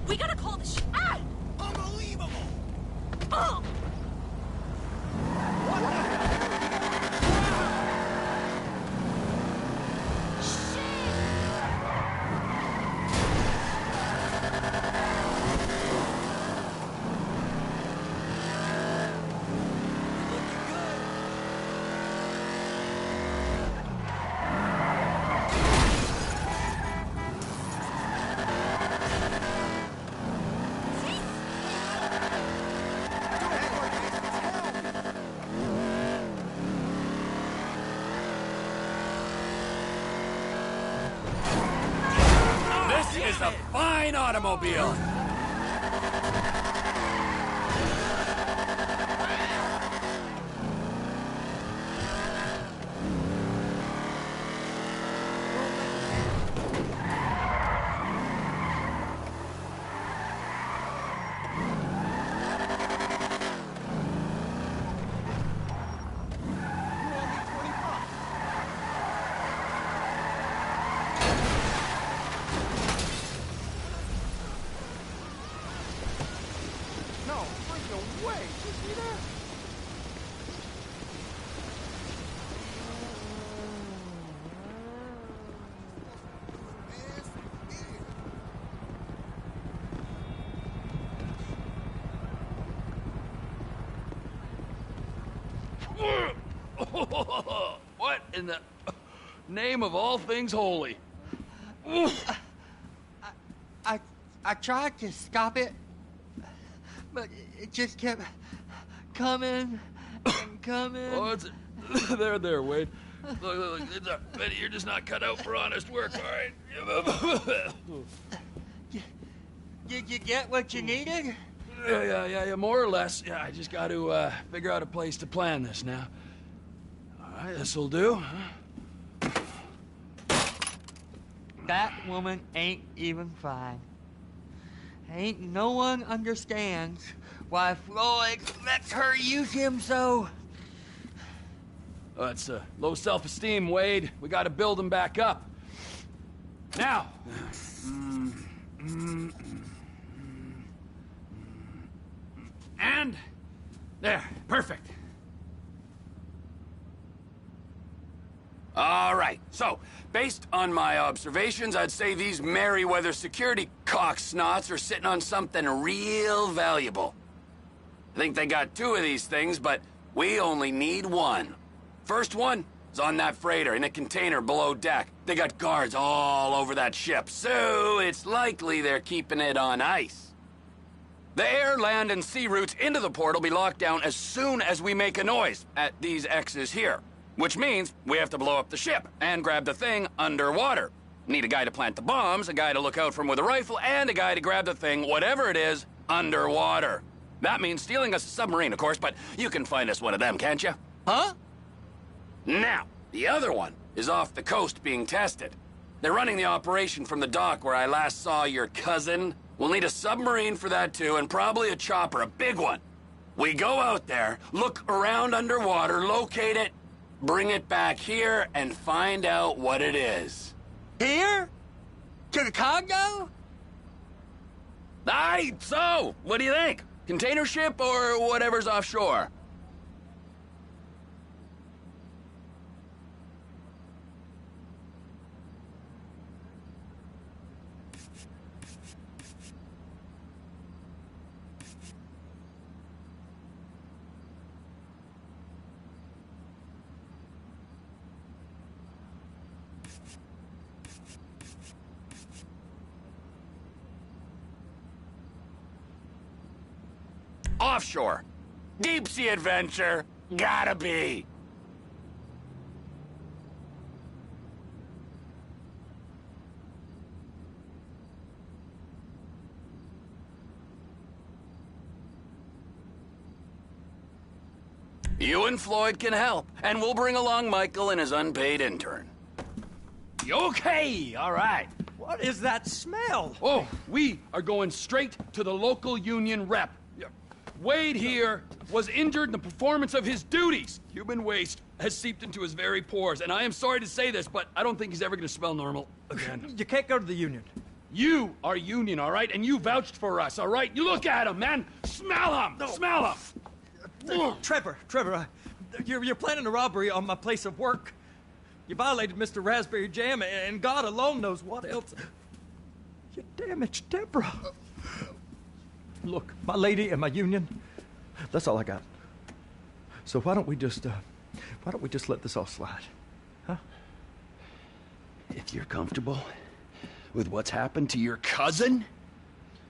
We gotta call the ah! Unbelievable! Oh! This is a fine automobile. No way. You see that? What in the name of all things holy? I tried to stop it, but it just kept coming and coming. Oh, it's there, Wade. Look, Betty, you're just not cut out for honest work, all right? Did you get what you needed? Yeah, more or less. Yeah, I just got to figure out a place to plan this now. All right, this'll do. That woman ain't even fine. Ain't no one understands why Floyd lets her use him so. Oh, that's low self-esteem, Wade. We got to build him back up. Now. And there, perfect. All right, so, based on my observations, I'd say these Merryweather security cocksnots are sitting on something real valuable. I think they got 2 of these things, but we only need 1. First one is on that freighter in a container below deck. They got guards all over that ship, so it's likely they're keeping it on ice. The air, land, and sea routes into the port will be locked down as soon as we make a noise at these X's here. Which means we have to blow up the ship and grab the thing underwater. Need a guy to plant the bombs, a guy to look out for him with a rifle, and a guy to grab the thing, whatever it is, underwater. That means stealing us a submarine, of course, but you can find us one of them, can't you? Huh? Now, the other one is off the coast being tested. They're running the operation from the dock where I last saw your cousin. We'll need a submarine for that too, and probably a chopper, a big one. We go out there, look around underwater, locate it, bring it back here, and find out what it is. Here? To the Congo? Aye, so, what do you think? Container ship or whatever's offshore? Offshore. Deep sea adventure. Gotta be. You and Floyd can help, and we'll bring along Michael and his unpaid intern. Okay, all right. What is that smell? Oh, we are going straight to the local union rep. Wade here was injured in the performance of his duties. Human waste has seeped into his very pores, and I am sorry to say this, but I don't think he's ever going to smell normal again. You can't go to the union. You are union, all right? And you vouched for us, all right? You look at him, man. Smell him. No. Smell him. Trevor, you're planning a robbery on my place of work. You violated Mr. Raspberry Jam, and God alone knows what else. You damaged Deborah. Look, my lady and my union, that's all I got. So why don't we just let this all slide? Huh? If you're comfortable with what's happened to your cousin,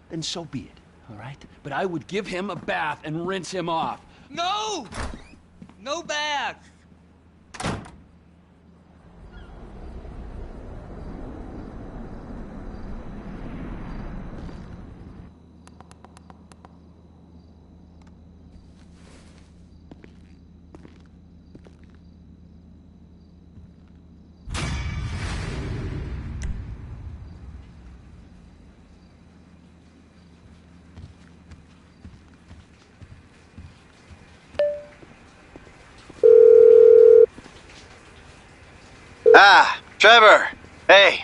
then so be it, all right? But I would give him a bath and rinse him off. No! No bath! Ah, Trevor. Hey.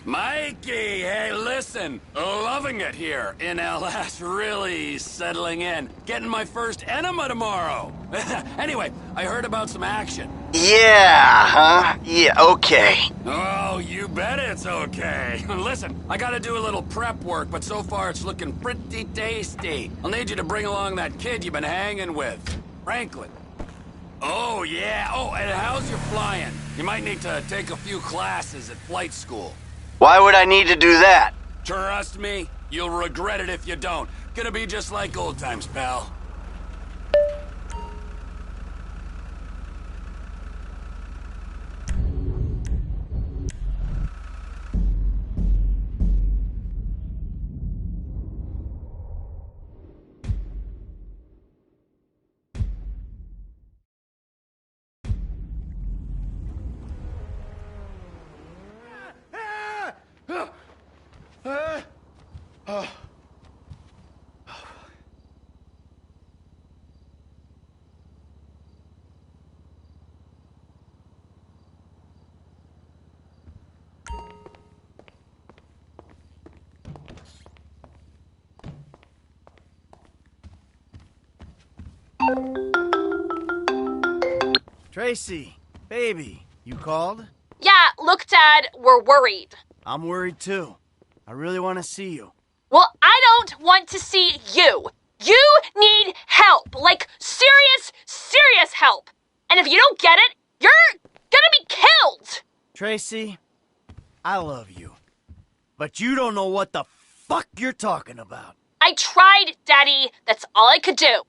Mike, Okie, hey, listen. Loving it here in LS. Really settling in. Getting my first enema tomorrow. Anyway, I heard about some action. Yeah, huh? Yeah, okay. Oh, you bet it's okay. Listen, I gotta do a little prep work, but so far it's looking pretty tasty. I'll need you to bring along that kid you've been hanging with, Franklin. Oh, yeah. Oh, and how's your flying? You might need to take a few classes at flight school. Why would I need to do that? Trust me, you'll regret it if you don't. Gonna be just like old times, pal. Tracy, baby, you called? Yeah, look, Dad, we're worried. I'm worried too. I really want to see you. Well, I don't want to see you. You need help. Like, serious, serious help. And if you don't get it, you're gonna be killed. Tracy, I love you. But you don't know what the fuck you're talking about. I tried, Daddy. That's all I could do.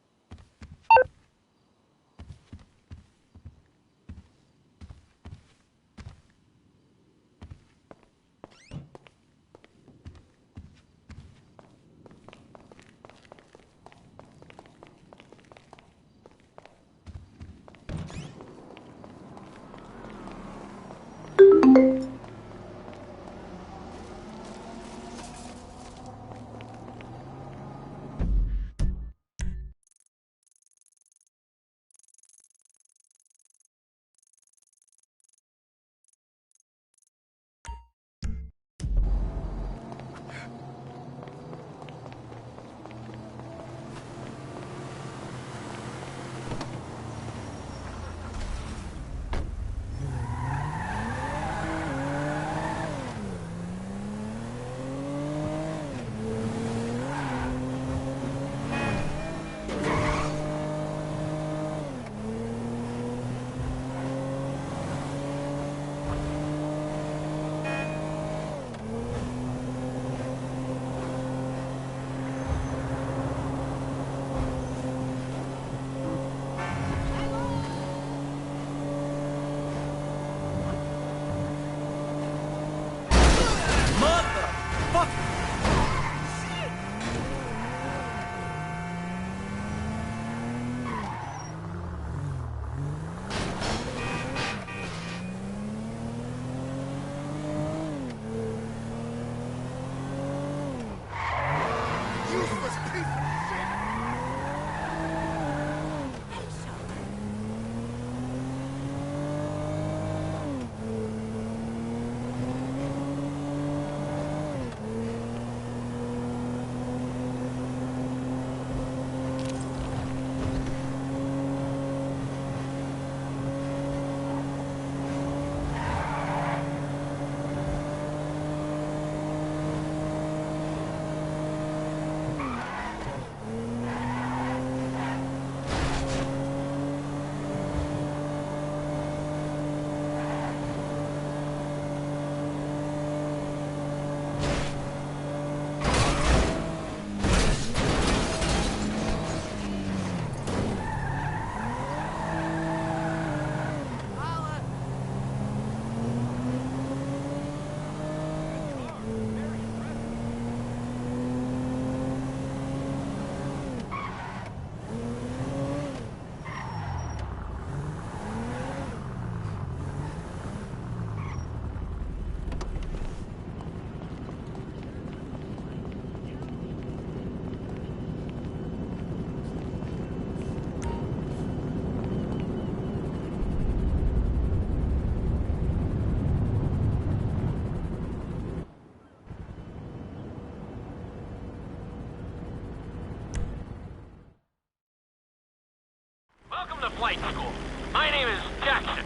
flight school. My name is Jackson,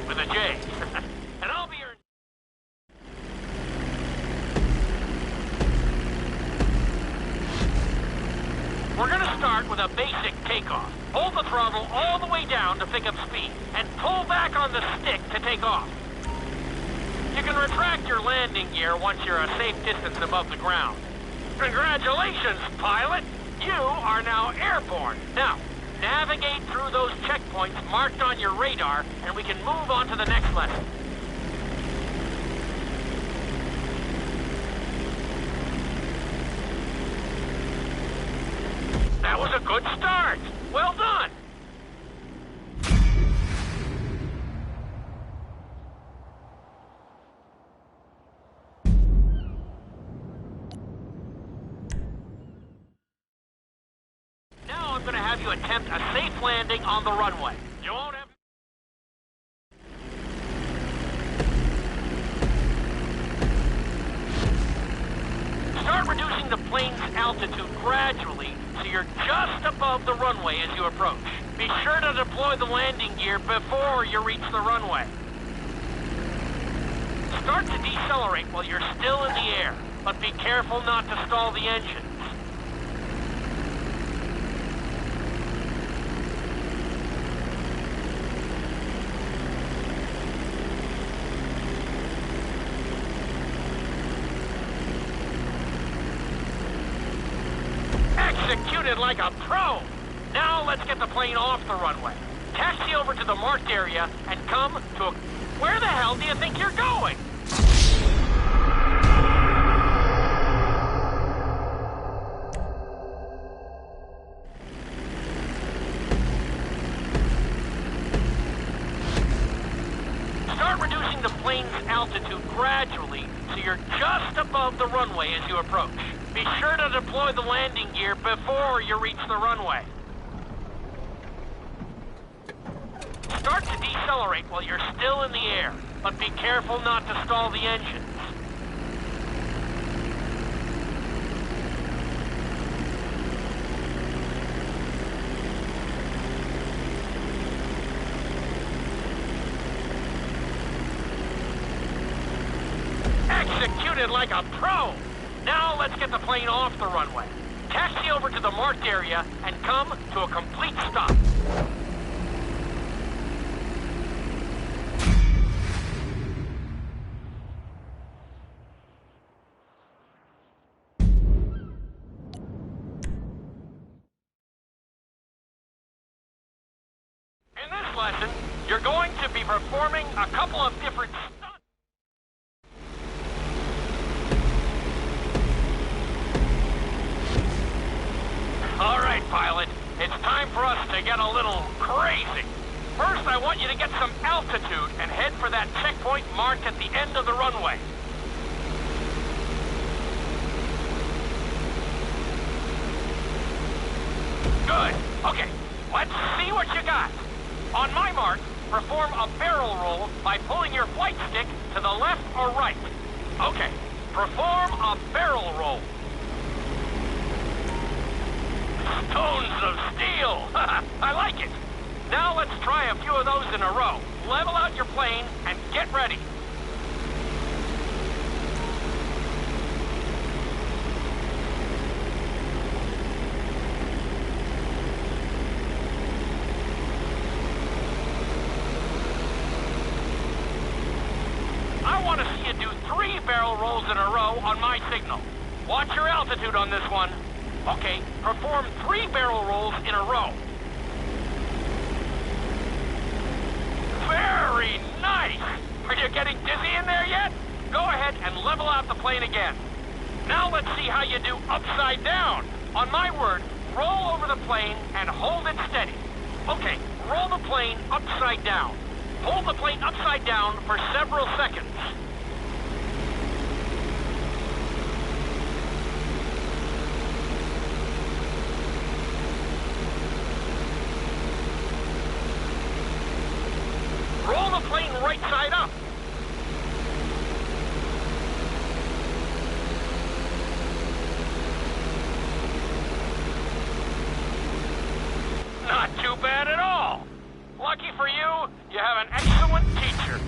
with a J. And I'll be your... We're gonna start with a basic takeoff. Hold the throttle all the way down to pick up speed, and pull back on the stick to take off. You can retract your landing gear once you're a safe distance above the ground. Congratulations, pilot! You are now airborne. Now, navigate through those checkpoints marked on your radar, and we can move on to the next lesson. That was a good start. Well done. Now I'm going to have you attempt a safe landing on the runway. You won't have... Start reducing the plane's altitude gradually so you're just above the runway as you approach. Be sure to deploy the landing gear before you reach the runway. Start to decelerate while you're still in the air, but be careful not to stall the engines. Executed like a pro! Now let's get the plane off the runway. Taxi over to the marked area and come to a... Where the hell do you think you're going? Start reducing the plane's altitude gradually so you're just above the runway as you approach. Be sure to deploy the landing gear before you reach the runway. Start to decelerate while you're still in the air, but be careful not to stall the engines. Executed like a pro! Now let's get the plane off the runway. Taxi over to the marked area and come to a complete stop. In this lesson, you're going to be performing a couple of different stunts. All right, pilot. It's time for us to get a little crazy. First, I want you to get some altitude and head for that checkpoint marked at the end of the runway. Good. Okay, let's see what you got. On my mark, perform a barrel roll by pulling your flight stick to the left or right. Okay, perform a barrel roll. Stones of steel! I like it! Now let's try a few of those in a row. Level out your plane and get ready. I want to see you do 3 barrel rolls in a row on my signal. Watch your altitude on this one. Okay, perform 3 barrel rolls in a row. Very nice! Are you getting dizzy in there yet? Go ahead and level out the plane again. Now let's see how you do upside down. On my word, roll over the plane and hold it steady. Okay, roll the plane upside down. Hold the plane upside down for several seconds. Roll the plane right side up. Not too bad at all. Lucky for you, you have an excellent teacher.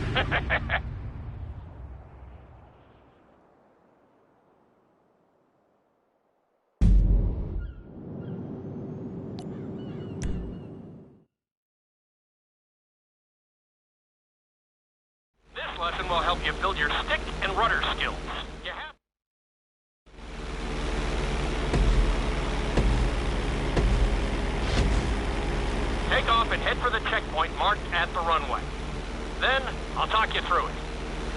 This lesson will help you build your stick and rudder skills. You have Take off and head for the checkpoint marked at the runway. Then, I'll talk you through it.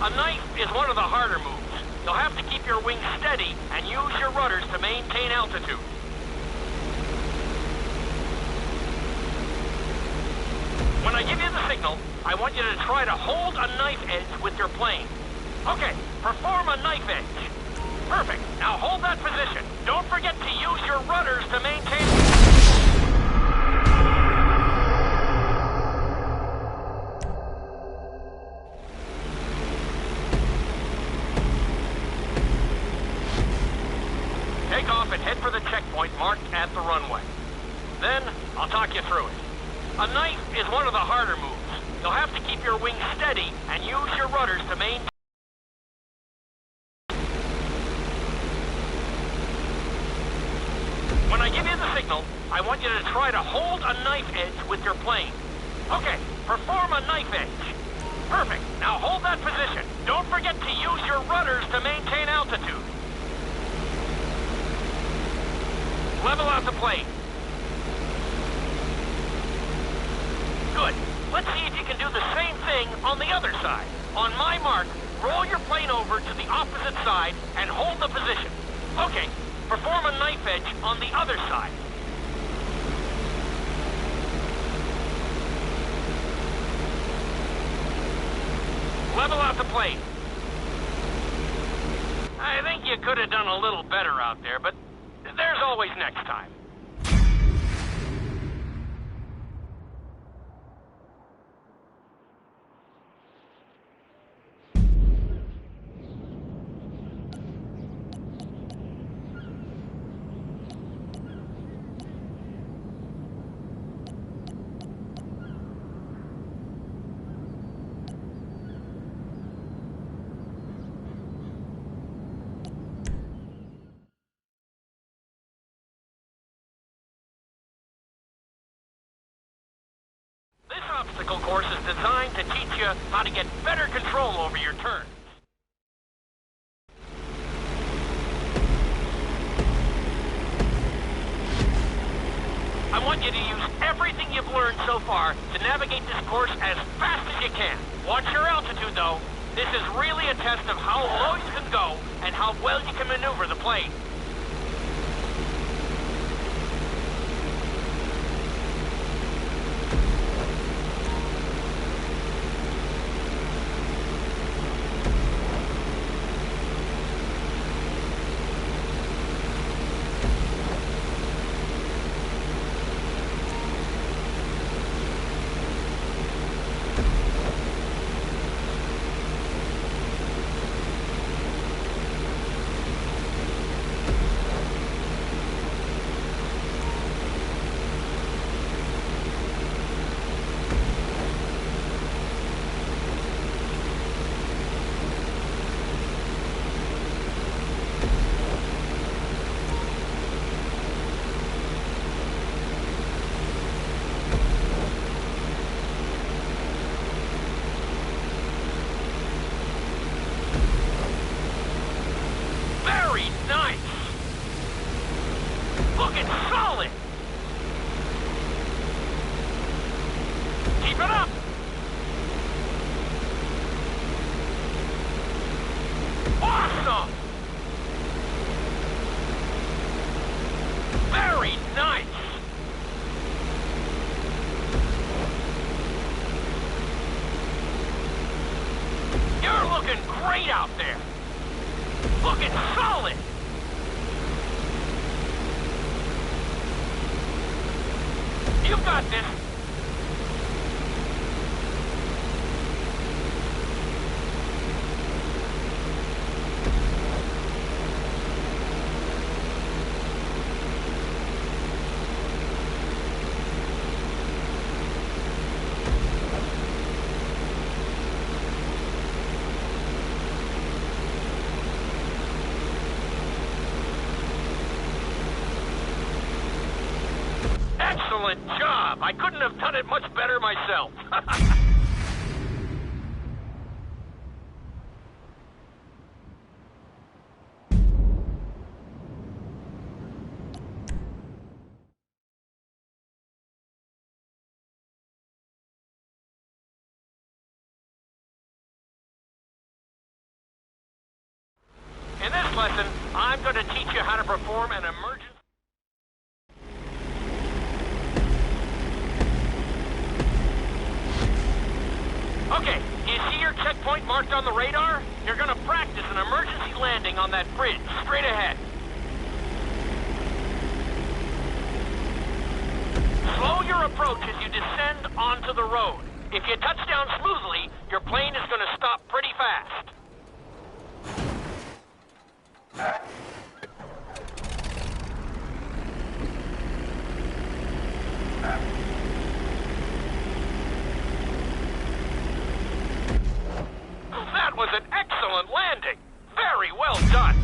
A knife is one of the harder moves. You'll have to keep your wings steady and use your rudders to maintain altitude. When I give you the signal, I want you to try to hold a knife edge with your plane. Okay, perform a knife edge. Perfect. Now hold that position. Don't forget to use your rudders to maintain... Take off and head for the checkpoint marked at the runway. Then, I'll talk you through it. A knife is one of the harder moves. You'll have to keep your wings steady and use your rudders to maintain... When I give you the signal, I want you to try to hold a knife edge with your plane. Okay, perform a knife edge. Perfect. Now hold that position. Don't forget to use your rudders to maintain altitude. Level out the plane. Good. Let's see if you can do the same thing on the other side. On my mark, roll your plane over to the opposite side and hold the position. Okay, perform a knife edge on the other side. Level out the plane. I think you could have done a little better out there, but there's always next time. This obstacle course is designed to teach you how to get better control over your turns. I want you to use everything you've learned so far to navigate this course as fast as you can. Watch your altitude, though. This is really a test of how low you can go and how well you can maneuver the plane. Out there. Looking solid. You've got this. excellent job. I couldn't have done it much better myself. In this lesson, I'm going to teach you how to perform an emergency... Okay, do you see your checkpoint marked on the radar? You're going to practice an emergency landing on that bridge, straight ahead. Slow your approach as you descend onto the road. If you touch down smoothly, your plane is going to stop pretty fast. That was an excellent landing. Very well done.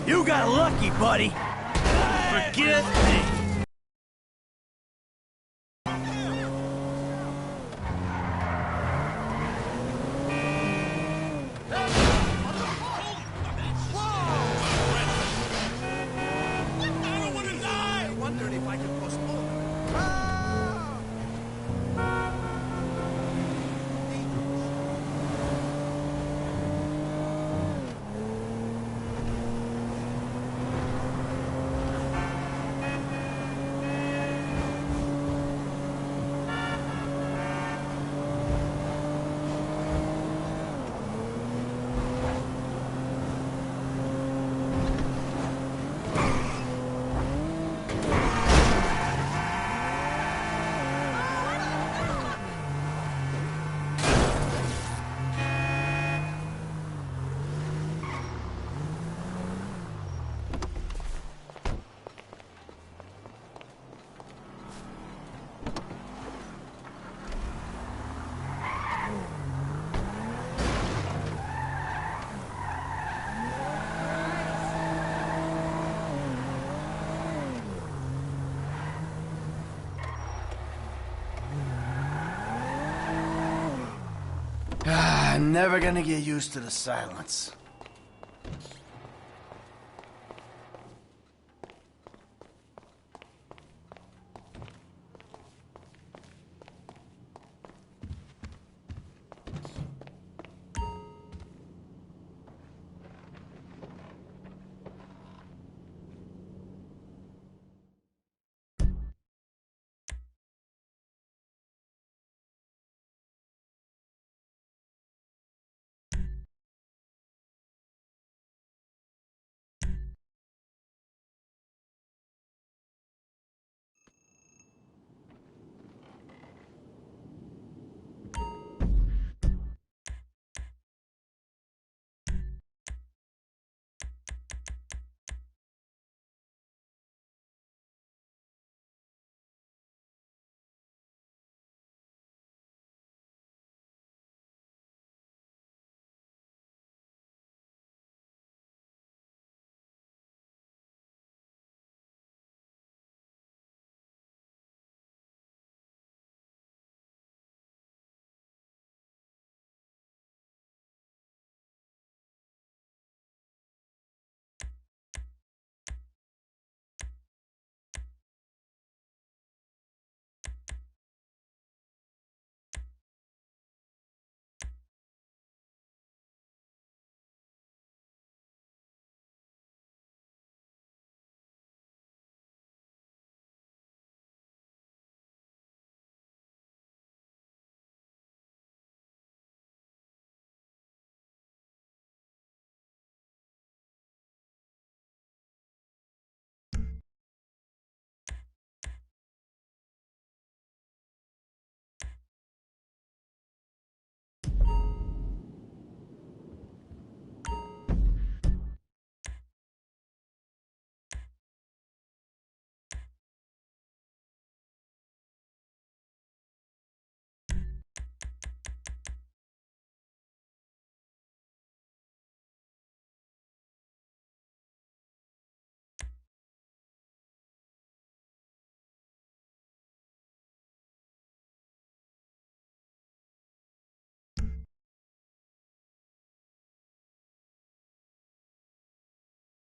You got lucky, buddy. Forget me. I'm never gonna get used to the silence.